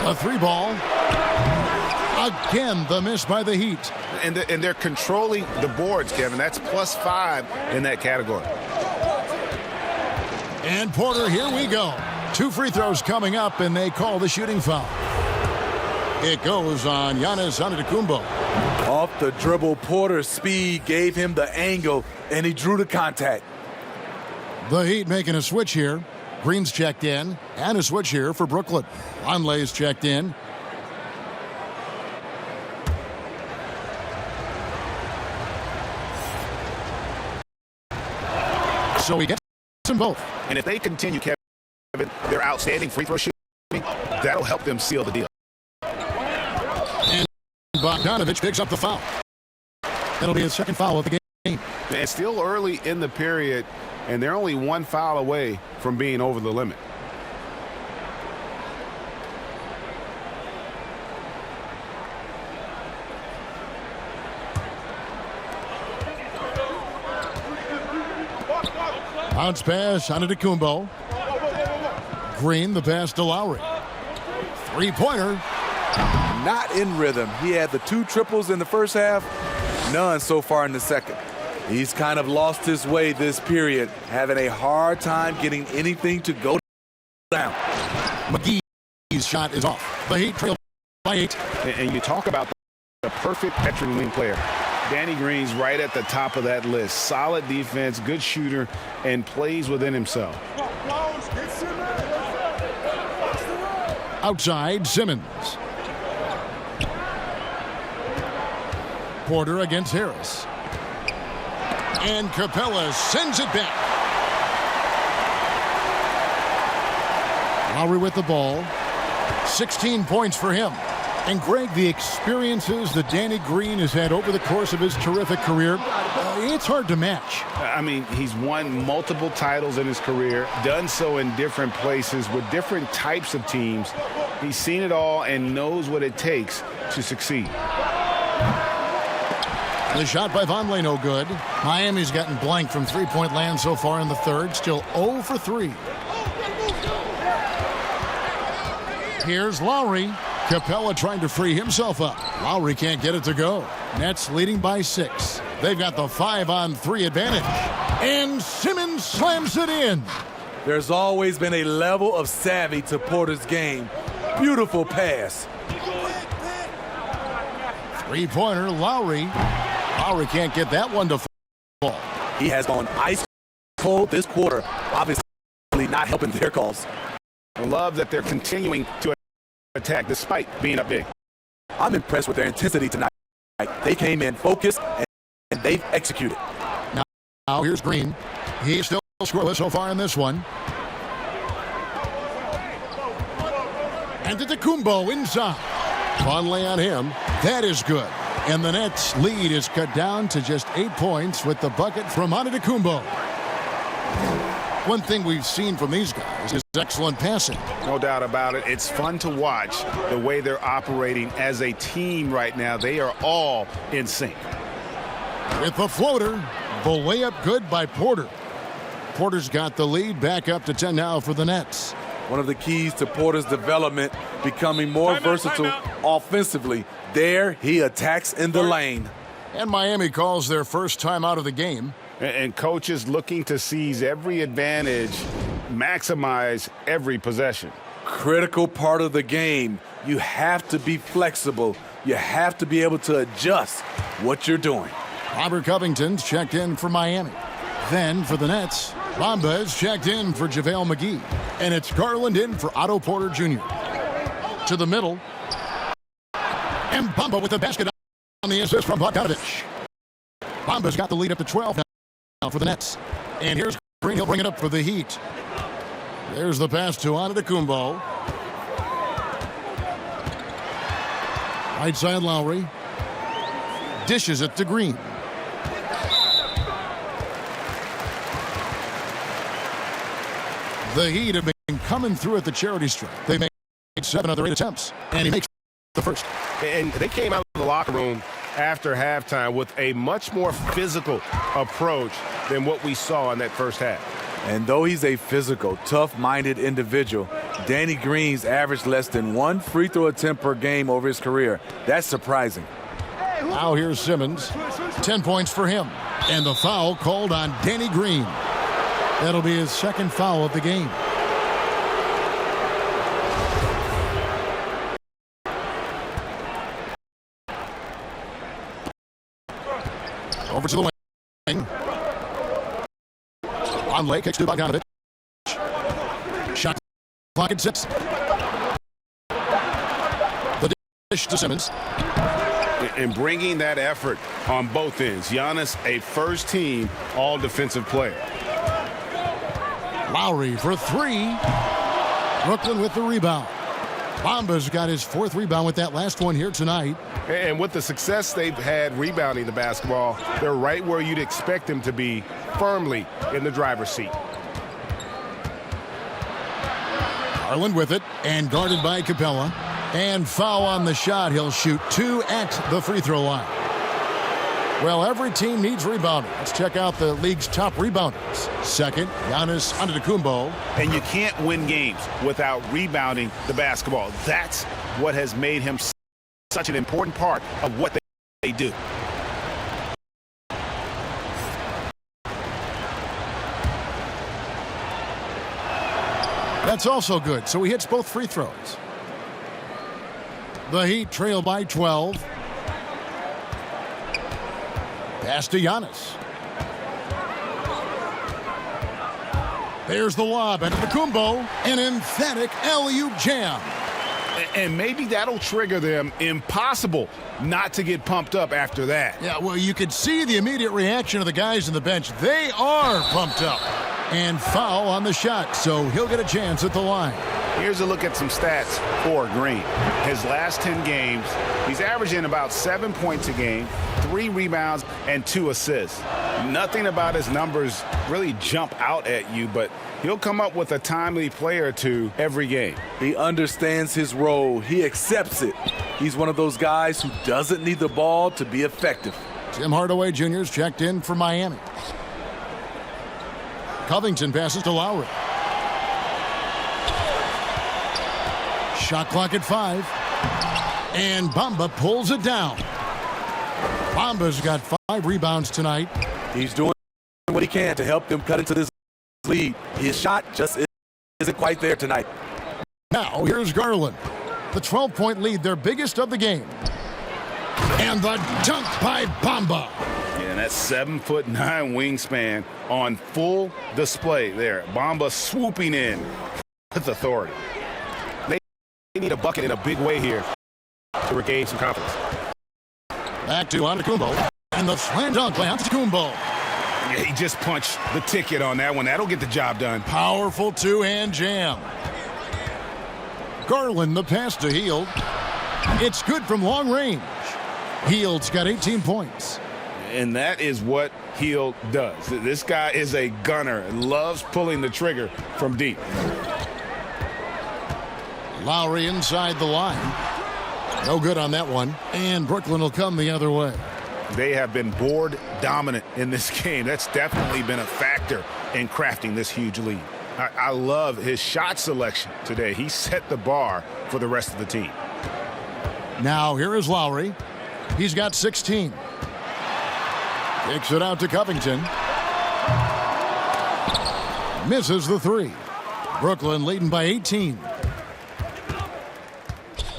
A 3-ball. Again, the miss by the Heat. And they're controlling the boards, Kevin. That's +5 in that category. And Porter, here we go. 2 free throws coming up, and they call the shooting foul. It goes on Giannis Antetokounmpo. Off the dribble, Porter's speed gave him the angle, and he drew the contact. The Heat making a switch here. Green's checked in, and a switch here for Brooklyn. Longley's checked in. So he gets them both. And if they continue, Kevin, their outstanding free throw shooting, that'll help them seal the deal. And Bogdanovich picks up the foul. That'll be his second foul of the game. It's still early in the period, and they're only 1 foul away from being over the limit. Bounce pass on Antetokounmpo. Green, the pass to Lowry. 3-pointer. Not in rhythm. He had the 2 triples in the first half, none so far in the second. He's kind of lost his way this period, having a hard time getting anything to go down. McGee's shot is off. The Heat trail by 8. And you talk about the perfect veteran wing player. Danny Green's right at the top of that list. Solid defense, good shooter, and plays within himself. Outside, Simmons. Porter against Harris. And Capella sends it back. Lowry with the ball. 16 points for him. And Greg, the experiences that Danny Green has had over the course of his terrific career, it's hard to match. I mean, he's won multiple titles in his career, done so in different places with different types of teams. He's seen it all and knows what it takes to succeed. The shot by Vonleh no good. Miami's gotten blank from three-point land so far in the third, still 0 for 3. Here's Lowry. Capella trying to free himself up. Lowry can't get it to go. Nets leading by 6. They've got the 5-on-3 advantage. And Simmons slams it in. There's always been a level of savvy to Porter's game. Beautiful pass. 3-pointer, Lowry. Lowry can't get that one to fall. He has gone ice cold this quarter. Obviously not helping their cause. I love that they're continuing to attack despite being up big. I'm impressed with their intensity tonight. They came in focused and they've executed. Now here's Green. He's still scoreless so far in this one. And Antetokounmpo inside. Vonleh on him. That is good. And the Nets' lead is cut down to just 8 points with the bucket from Antetokounmpo. One thing we've seen from these guys is excellent passing. No doubt about it. It's fun to watch the way they're operating as a team right now. They are all in sync. With the floater, the layup good by Porter. Porter's got the lead, back up to 10 now for the Nets. One of the keys to Porter's development, becoming more versatile offensively. There, he attacks in the lane. And Miami calls their first time out of the game. And coaches looking to seize every advantage, maximize every possession. Critical part of the game. You have to be flexible. You have to be able to adjust what you're doing. Robert Covington's checked in for Miami. Then for the Nets, Bamba's checked in for JaVale McGee. And it's Garland in for Otto Porter Jr. To the middle. And Bamba with the basket on the assist from Bogdanovich. Bamba's got the lead up to 12 now for the Nets. And here's Green. He'll bring it up for the Heat. There's the pass to Antetokounmpo. Right side Lowry. Dishes it to Green. The Heat have been coming through at the charity stripe. They made 7 of their 8 attempts. And he makes the first. And they came out of the locker room after halftime with a much more physical approach than what we saw in that first half. And though he's a physical, tough-minded individual, Danny Green's averaged less than 1 free throw attempt per game over his career. That's surprising. Now here's Simmons. 10 points for him. And the foul called on Danny Green. That'll be his second foul of the game. Over to the wing. Conley kicks to Bogdanovich. Shot clock at 6. The dish to Simmons. And bringing that effort on both ends. Giannis, a first-team all-defensive player. Lowry for 3. Brooklyn with the rebound. Bamba's got his 4th rebound with that last one here tonight. And with the success they've had rebounding the basketball, they're right where you'd expect them to be, firmly in the driver's seat. Garland with it, and guarded by Capella. And foul on the shot. He'll shoot 2 at the free throw line. Well, every team needs rebounding. Let's check out the league's top rebounders. Second, Giannis Antetokounmpo. And you can't win games without rebounding the basketball. That's what has made him such an important part of what they do. That's also good, so he hits both free throws. The Heat trail by 12. Pass to Giannis. There's the lob at Antetokounmpo. An emphatic alley-oop jam. And maybe that'll trigger them. Impossible not to get pumped up after that. Yeah, well, you could see the immediate reaction of the guys on the bench. They are pumped up. And foul on the shot, so he'll get a chance at the line. Here's a look at some stats for Green. His last 10 games, he's averaging about 7 points a game, 3 rebounds, and 2 assists. Nothing about his numbers really jump out at you, but he'll come up with a timely play or two every game. He understands his role. He accepts it. He's one of those guys who doesn't need the ball to be effective. Tim Hardaway Jr.'s checked in for Miami. Covington passes to Lowry. Shot clock at 5. And Bamba pulls it down. Bamba's got 5 rebounds tonight. He's doing what he can to help them cut into this lead. His shot just isn't quite there tonight. Now here's Garland. The 12-point lead, their biggest of the game. And the dunk by Bamba. And that 7'9" wingspan on full display there. Bamba swooping in with authority. They need a bucket in a big way here to regain some confidence. Back to Antetokounmpo. And the slam dunk by Antetokounmpo. Yeah, he just punched the ticket on that one. That'll get the job done. Powerful two-hand jam. Garland, the pass to Hield. It's good from long range. Hield's got 18 points. And that is what Hield does. This guy is a gunner and loves pulling the trigger from deep. Lowry inside the line. No good on that one. And Brooklyn will come the other way. They have been board dominant in this game. That's definitely been a factor in crafting this huge lead. I love his shot selection today. He set the bar for the rest of the team. Now here is Lowry. He's got 16. Kicks it out to Covington. Misses the 3. Brooklyn leading by 18.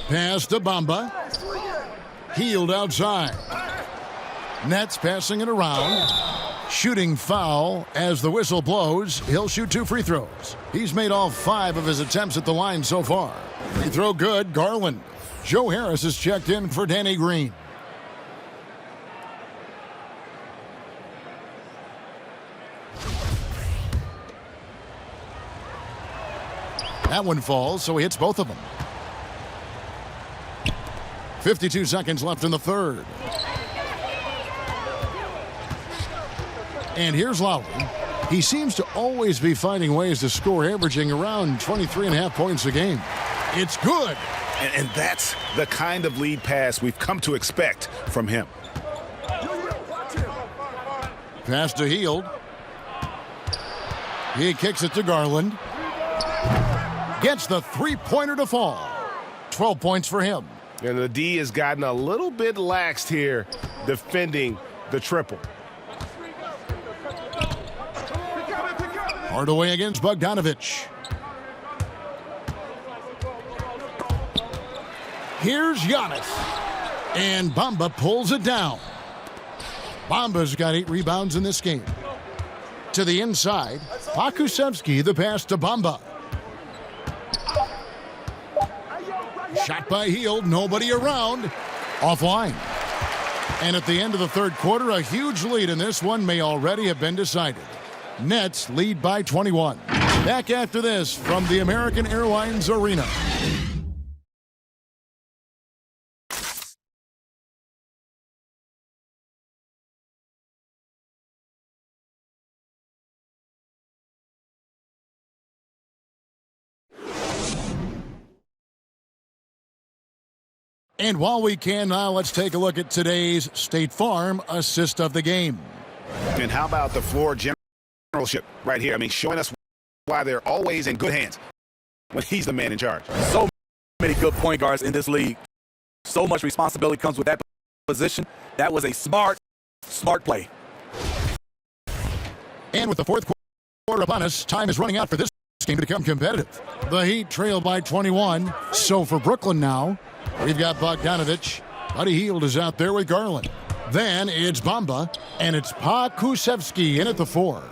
Pass to Bamba. Hield outside. Nets passing it around. Shooting foul as the whistle blows. He'll shoot 2 free throws. He's made all 5 of his attempts at the line so far. Free throw good. Garland. Joe Harris is checked in for Danny Green. That one falls, so he hits both of them. 52 seconds left in the third. And here's Lowry. He seems to always be finding ways to score, averaging around 23.5 points a game. It's good. And that's the kind of lead pass we've come to expect from him. Pass to Hield. He kicks it to Garland. Gets the three-pointer to fall. 12 points for him. And the D has gotten a little bit laxed here defending the triple. Hardaway against Bogdanovich. Here's Giannis. And Bamba pulls it down. Bamba's got 8 rebounds in this game. To the inside, Pakusevsky, the pass to Bamba. Shot by Hield, nobody around. Offline. And at the end of the third quarter, a huge lead in this one may already have been decided. Nets lead by 21. Back after this from the American Airlines Arena. And while we can now, let's take a look at today's State Farm assist of the game. And how about the floor generalship right here? I mean, showing us why they're always in good hands when he's the man in charge. So many good point guards in this league. So much responsibility comes with that position. That was a smart play. And with the fourth quarter upon us, time is running out for this game to become competitive. The Heat trail by 21. So for Brooklyn now, we've got Bogdanovich. Buddy Hield is out there with Garland. Then it's Bamba, and it's Pakusevsky in at the 4.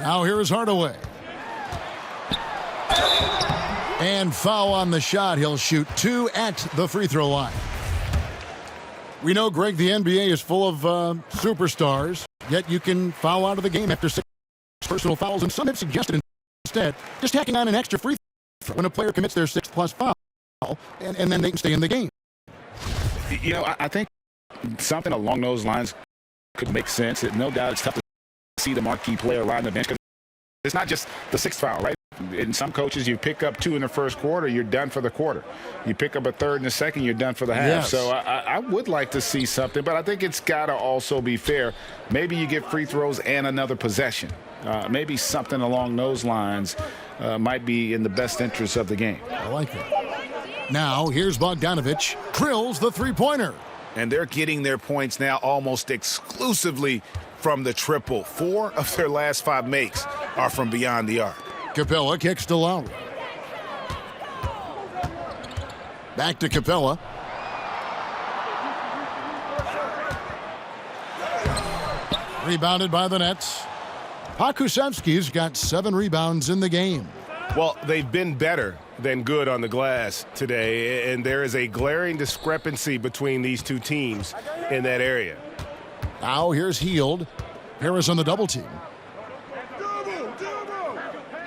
Now here is Hardaway. And foul on the shot. He'll shoot 2 at the free throw line. We know, Greg, the NBA is full of superstars, yet you can foul out of the game after 6 personal fouls, and some have suggested instead just tacking on an extra free throw when a player commits their 6+ foul. And then they can stay in the game. You know, I think something along those lines could make sense. No doubt it's tough to see the marquee player ride the bench because it's not just the 6th foul, right? In some coaches, you pick up 2 in the first quarter, you're done for the quarter. You pick up a 3rd in the second, you're done for the half. Yes. So I would like to see something, but I think it's got to also be fair. Maybe you get free throws and another possession. Maybe something along those lines might be in the best interest of the game. I like that. Now, here's Bogdanovich. Drills the three-pointer. And they're getting their points now almost exclusively from the triple. 4 of their last 5 makes are from beyond the arc. Capella kicks to Lowry. Back to Capella. Rebounded by the Nets. Pakusevsky's got 7 rebounds in the game. Well, they've been better than good on the glass today, and there is a glaring discrepancy between these two teams in that area. Now here's Hield. Harris on the double team.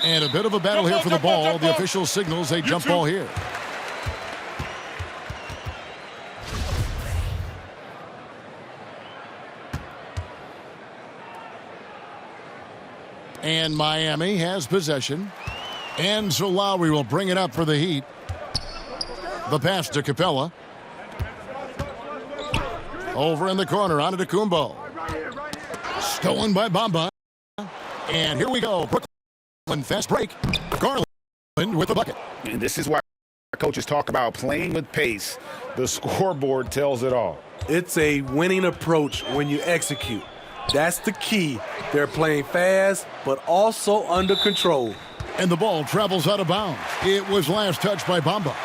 And a bit of a battle here for the ball. The official signals a jump ball here. And Miami has possession. And so Lowry will bring it up for the Heat. The pass to Capella. Over in the corner, on to Kumbo. Stolen by Bamba. And here we go. Brooklyn fast break. Garland with the bucket. And this is why coaches talk about playing with pace. The scoreboard tells it all. It's a winning approach when you execute. That's the key. They're playing fast, but also under control. And the ball travels out of bounds. It was last touched by Bamba.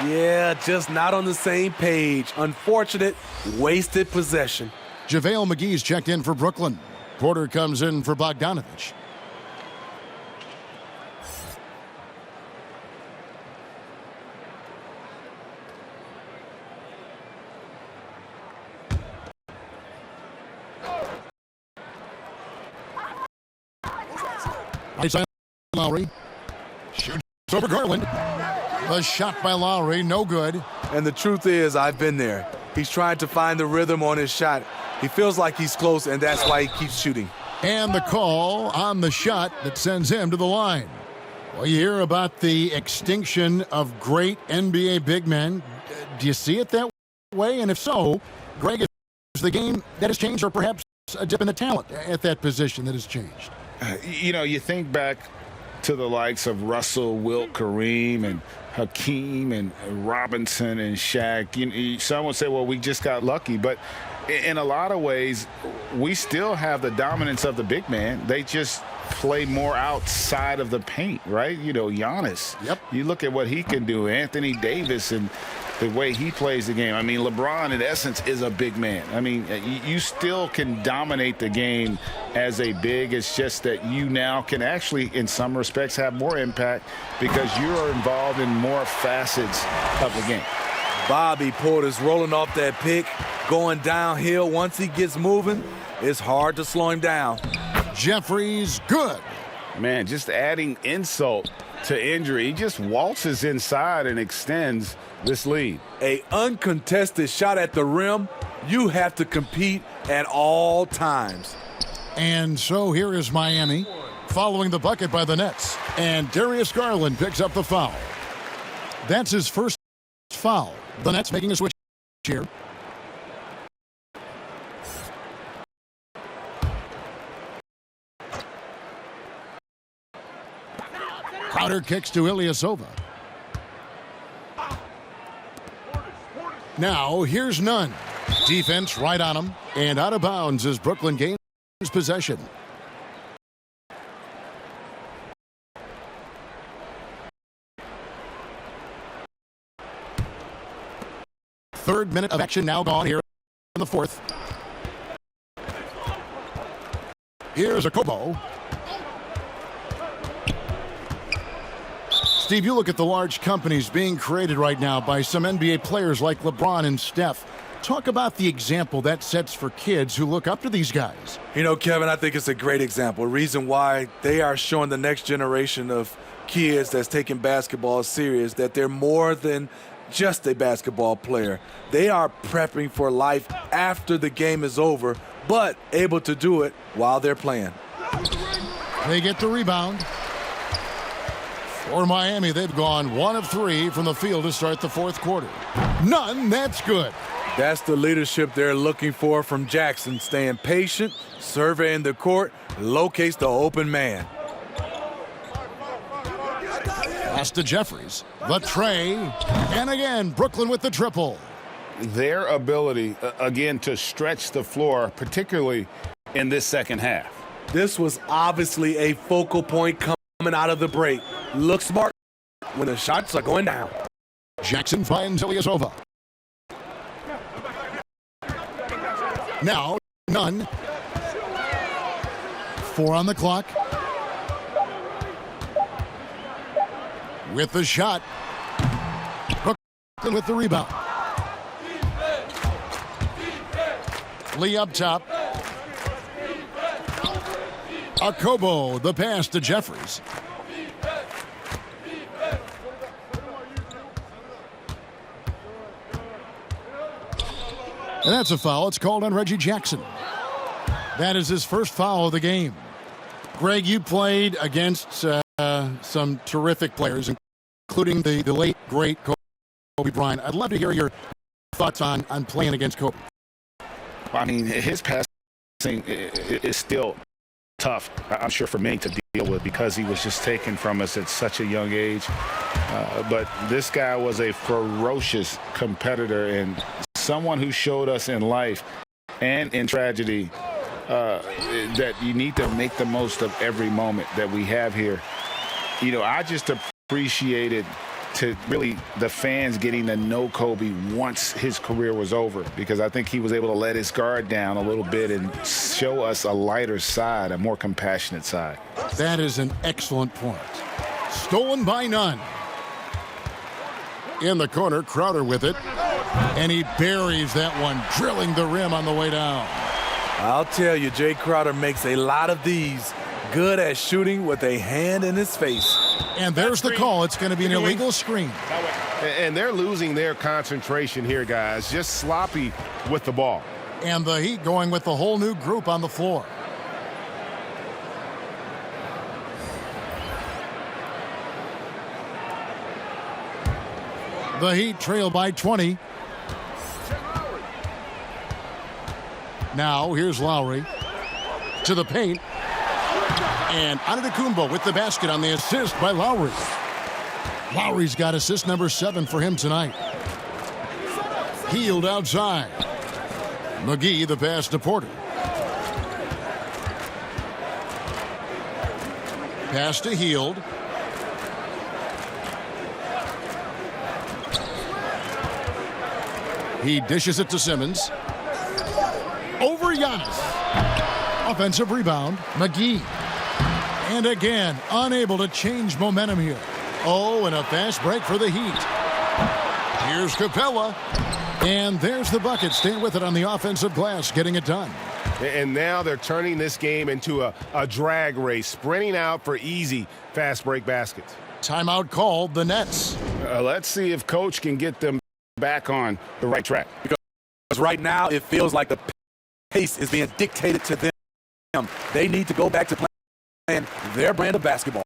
Yeah, just not on the same page. Unfortunate, wasted possession. JaVale McGee's checked in for Brooklyn. Porter comes in for Bogdanovich. Right side, Lowry. Shoots over Garland. The shot by Lowry, no good. And the truth is, I've been there. He's trying to find the rhythm on his shot. He feels like he's close, and that's why he keeps shooting. And the call on the shot that sends him to the line. Well, you hear about the extinction of great NBA big men. Do you see it that way? And if so, Greg, is the game that has changed or perhaps a dip in the talent at that position that has changed? You know, you think back to the likes of Russell, Wilt, Kareem, and Hakeem, and Robinson, and Shaq. Some would say, well, we just got lucky. But in a lot of ways, we still have the dominance of the big man. They just play more outside of the paint, right? You know, Giannis. Yep. You look at what he can do. Anthony Davis and the way he plays the game. I mean, LeBron, in essence, is a big man. I mean, you still can dominate the game as a big. It's just that you now can actually, in some respects, have more impact because you're involved in more facets of the game. Bobby Porter's rolling off that pick, going downhill. Once he gets moving, it's hard to slow him down. Jeffries, good. Man, just adding insult to injury. He just waltzes inside and extends this lead. A uncontested shot at the rim. You have to compete at all times. And so here is Miami following the bucket by the Nets. And Darius Garland picks up the foul. That's his first foul. The Nets making a switch here. Crowder kicks to Ilyasova. Now, here's Nunn. Defense right on him. And out of bounds as Brooklyn gains possession. Third minute of action now gone here in the fourth. Here's a Kobo. Steve, you look at the large companies being created right now by some NBA players like LeBron and Steph. Talk about the example that sets for kids who look up to these guys. You know, Kevin, I think it's a great example. Reason why they are showing the next generation of kids that's taking basketball serious that they're more than just a basketball player. They are prepping for life after the game is over, but able to do it while they're playing. They get the rebound. For Miami, they've gone 1 of 3 from the field to start the fourth quarter. None, that's good. That's the leadership they're looking for from Jackson, staying patient, surveying the court, locates the open man. Pass to Jeffries, the tray, and again, Brooklyn with the triple. Their ability, again, to stretch the floor, particularly in this second half. This was obviously a focal point coming out of the break. Look smart when the shots are going down. Jackson finds Ilyasova. Now, Nunn. 4 on the clock. With the shot. Brooklyn with the rebound. Lee up top. Akobo, the pass to Jeffries. And that's a foul. It's called on Reggie Jackson. That is his first foul of the game. Greg, you played against some terrific players, including the late, great Kobe Bryant. I'd love to hear your thoughts on playing against Kobe. I mean, his passing is still tough, I'm sure, for many to deal with because he was just taken from us at such a young age. But this guy was a ferocious competitor and someone who showed us in life and in tragedy that you need to make the most of every moment that we have here. You know, I just appreciated to really the fans getting to know Kobe once his career was over, because I think he was able to let his guard down a little bit and show us a lighter side, a more compassionate side. That is an excellent point. Stolen by Nunn. In the corner, Crowder with it. And he buries that one, drilling the rim on the way down. I'll tell you, Jay Crowder makes a lot of these. Good at shooting with a hand in his face. And there's the call. It's going to be an illegal screen. And they're losing their concentration here, guys. Just sloppy with the ball. And the Heat going with the whole new group on the floor. The Heat trail by 20. Now here's Lowry to the paint. And Antetokounmpo with the basket on the assist by Lowry. Lowry's got assist number 7 for him tonight. Hield outside. McGee the pass to Porter. Pass to Hield. He dishes it to Simmons. Over Giannis. Offensive rebound, McGee. And again, unable to change momentum here. Oh, and a fast break for the Heat. Here's Capella. And there's the bucket. Staying with it on the offensive glass, getting it done. And now they're turning this game into a drag race, sprinting out for easy fast break baskets. Timeout called, the Nets. Let's see if Coach can get them back on the right track. Because right now it feels like the pace is being dictated to them. They need to go back to playing their brand of basketball.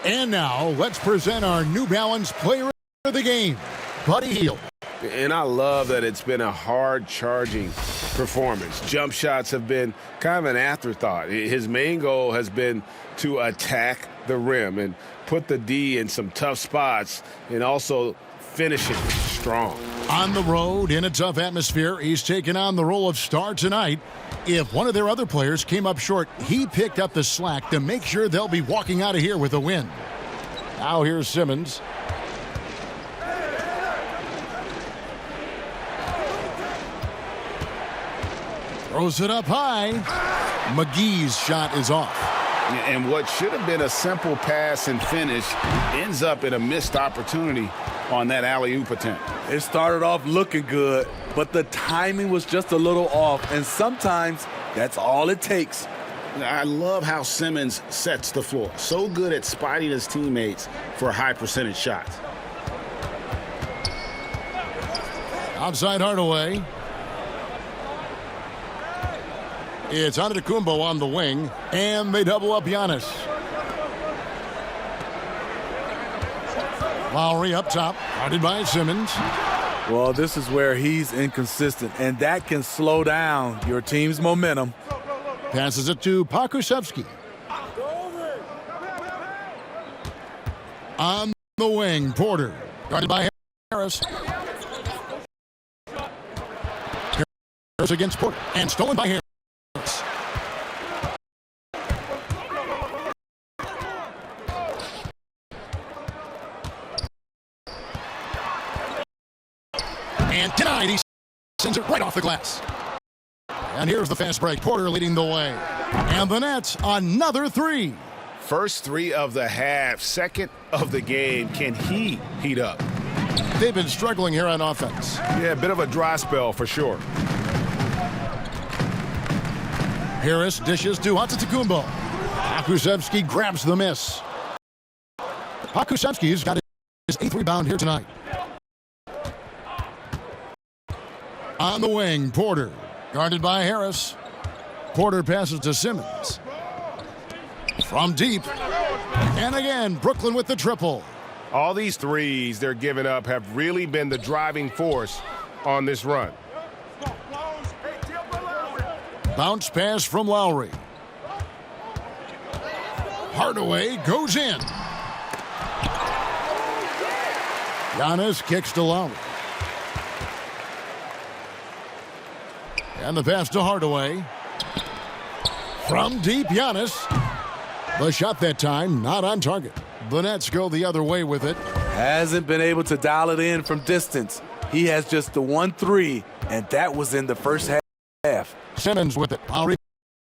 And now, let's present our New Balance player of the game, Buddy Hield. And I love that it's been a hard-charging performance. Jump shots have been kind of an afterthought. His main goal has been to attack the rim and put the D in some tough spots and also finish it strong. On the road, in a tough atmosphere, he's taken on the role of star tonight. If one of their other players came up short, he picked up the slack to make sure they'll be walking out of here with a win. Now here's Simmons. Throws it up high. McGee's shot is off. And what should have been a simple pass and finish ends up in a missed opportunity on that alley-oop attempt. It started off looking good, but the timing was just a little off, and sometimes that's all it takes. I love how Simmons sets the floor. So good at spotting his teammates for high-percentage shots. Outside Hardaway. It's Antetokounmpo on the wing, and they double up Giannis. Lowry up top, guarded by Simmons. Well, this is where he's inconsistent, and that can slow down your team's momentum. Passes it to Pokusevski. On the wing, Porter, guarded by Harris. Harris against Porter, and stolen by Harris. And denied. He sends it right off the glass. And here's the fast break. Porter leading the way. And the Nets, another three. First three of the half, second of the game. Can he heat up? They've been struggling here on offense. Yeah, a bit of a dry spell for sure. Harris dishes to Antetokounmpo. Pokusevski grabs the miss. Pokusevski's got his 8th rebound here tonight. On the wing, Porter, guarded by Harris. Porter passes to Simmons. From deep. And again, Brooklyn with the triple. All these threes they're giving up have really been the driving force on this run. Bounce pass from Lowry. Hardaway goes in. Giannis kicks to Lowry. And the pass to Hardaway. From deep, Giannis. The shot that time, not on target. The Nets go the other way with it. Hasn't been able to dial it in from distance. He has just the 1-3, and that was in the first half. Simmons with it. Lowry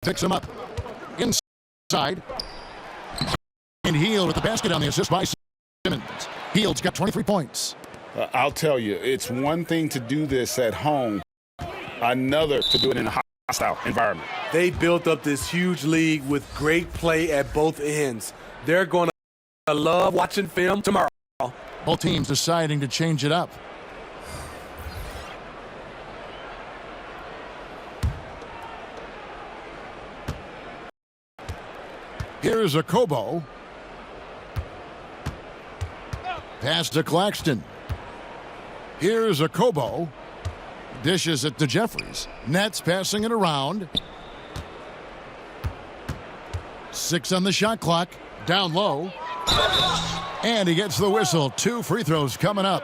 picks him up. Inside. And Hield with the basket on the assist by Simmons. Hield's got 23 points. I'll tell you, it's one thing to do this at home, another to do it in a hostile environment. They built up this huge lead with great play at both ends. They're going to love watching film tomorrow. Both teams deciding to change it up. Here's a Kobo. Pass to Claxton. Here's a Kobo. Dishes it to Jeffries. Nets passing it around. 6 on the shot clock. Down low. And he gets the whistle. 2 free throws coming up.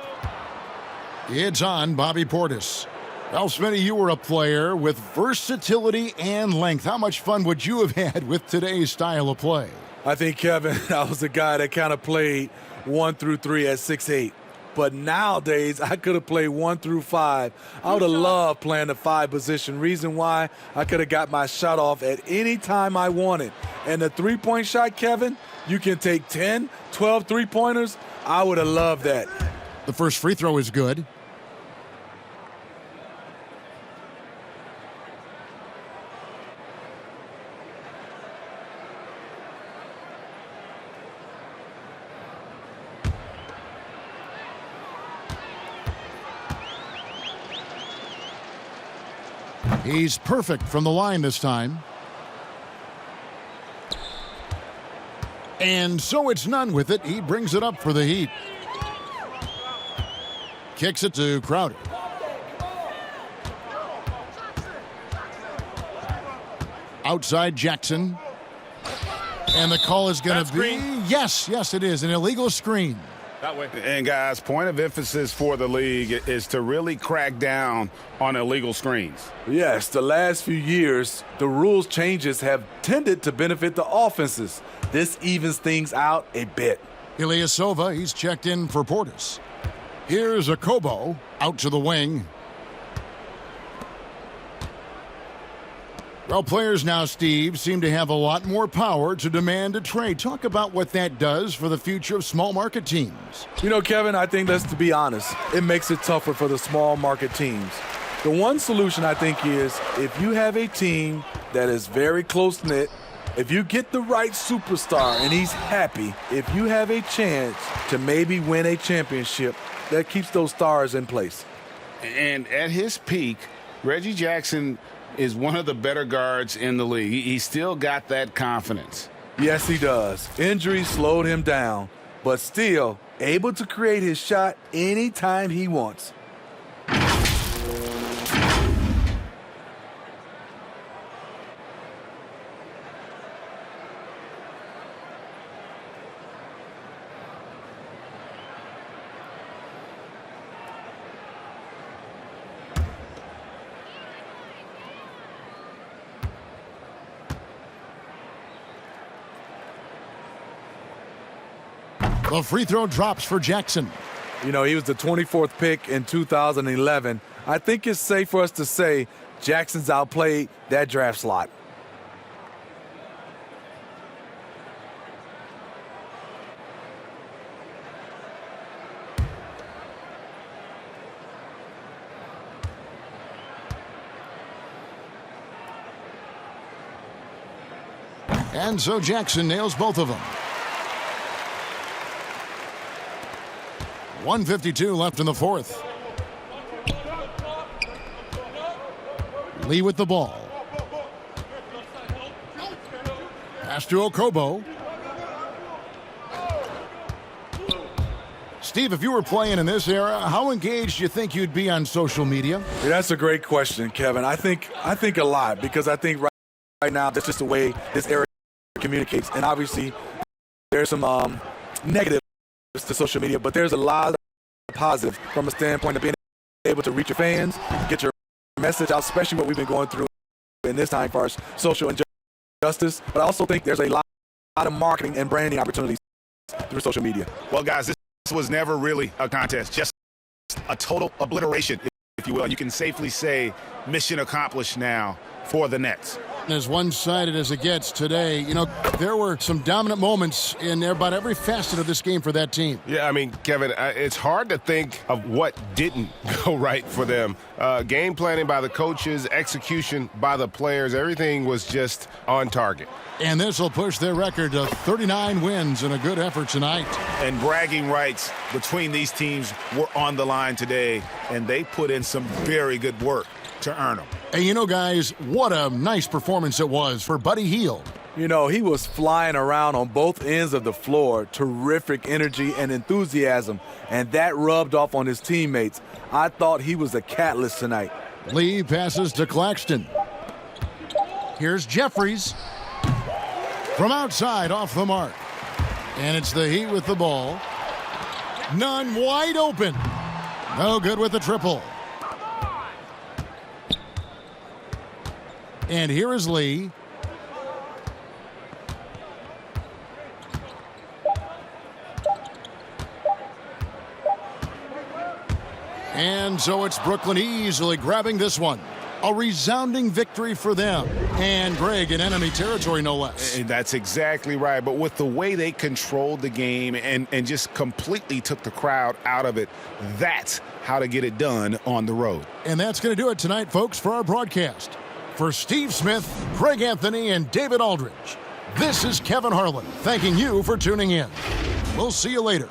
It's on Bobby Portis. Well, Smitty, you were a player with versatility and length. How much fun would you have had with today's style of play? I think, Kevin, I was a guy that kind of played 1 through 3 at 6'8". But nowadays, I could have played 1 through 5. I would have loved playing the 5 position. Reason why, I could have got my shot off at any time I wanted. And the three-point shot, Kevin, you can take 10, 12 three-pointers. I would have loved that. The first free throw is good. He's perfect from the line this time. And so it's none with it. He brings it up for the Heat. Kicks it to Crowder. Outside Jackson. And the call is going to be, yes, it is, an illegal screen. That way. And guys, point of emphasis for the league is to really crack down on illegal screens. Yes, the last few years, the rules changes have tended to benefit the offenses. This evens things out a bit. Ilyasova, he's checked in for Portis. Here's a Kobo out to the wing. Well, players now, Steve, seem to have a lot more power to demand a trade. Talk about what that does for the future of small market teams. You know, Kevin, I think let's be honest. It makes it tougher for the small market teams. The one solution, I think, is if you have a team that is very close-knit, if you get the right superstar and he's happy, if you have a chance to maybe win a championship, that keeps those stars in place. And at his peak, Reggie Jackson is one of the better guards in the league. He's still got that confidence. Yes, he does. Injuries slowed him down, but still able to create his shot anytime he wants. The free throw drops for Jackson. You know, he was the 24th pick in 2011. I think it's safe for us to say Jackson's outplayed that draft slot. And so Jackson nails both of them. 1:52 left in the fourth. Lee with the ball. Pass to Okobo. Steve, if you were playing in this era, how engaged do you think you'd be on social media? Yeah, that's a great question, Kevin. I think a lot, because I think right now that's just the way this era communicates. And obviously there's some negatives to social media, but there's a lot of positive from a standpoint of being able to reach your fans, get your message out, especially what we've been going through in this time for our social injustice. But I also think there's a lot of marketing and branding opportunities through social media. Well, guys, this was never really a contest, just a total obliteration, if you will. You can safely say mission accomplished now for the Nets. As one-sided as it gets today, you know, there were some dominant moments in about every facet of this game for that team. Yeah, I mean, Kevin, it's hard to think of what didn't go right for them. Game planning by the coaches, execution by the players, everything was just on target. And this will push their record to 39 wins in a good effort tonight. And bragging rights between these teams were on the line today, and they put in some very good work to earn them. And you know, guys, what a nice performance it was for Buddy Hield. You know, he was flying around on both ends of the floor. Terrific energy and enthusiasm, and that rubbed off on his teammates. I thought he was a catalyst tonight. Lee passes to Claxton. Here's Jeffries. From outside, off the mark. And it's the Heat with the ball. Nunn wide open. No good with the triple. And here is Lee. And so it's Brooklyn easily grabbing this one. A resounding victory for them. And Greg in enemy territory, no less. And that's exactly right. But with the way they controlled the game and just completely took the crowd out of it, that's how to get it done on the road. And that's going to do it tonight, folks, for our broadcast. For Steve Smith, Craig Anthony, and David Aldridge, this is Kevin Harlan thanking you for tuning in. We'll see you later.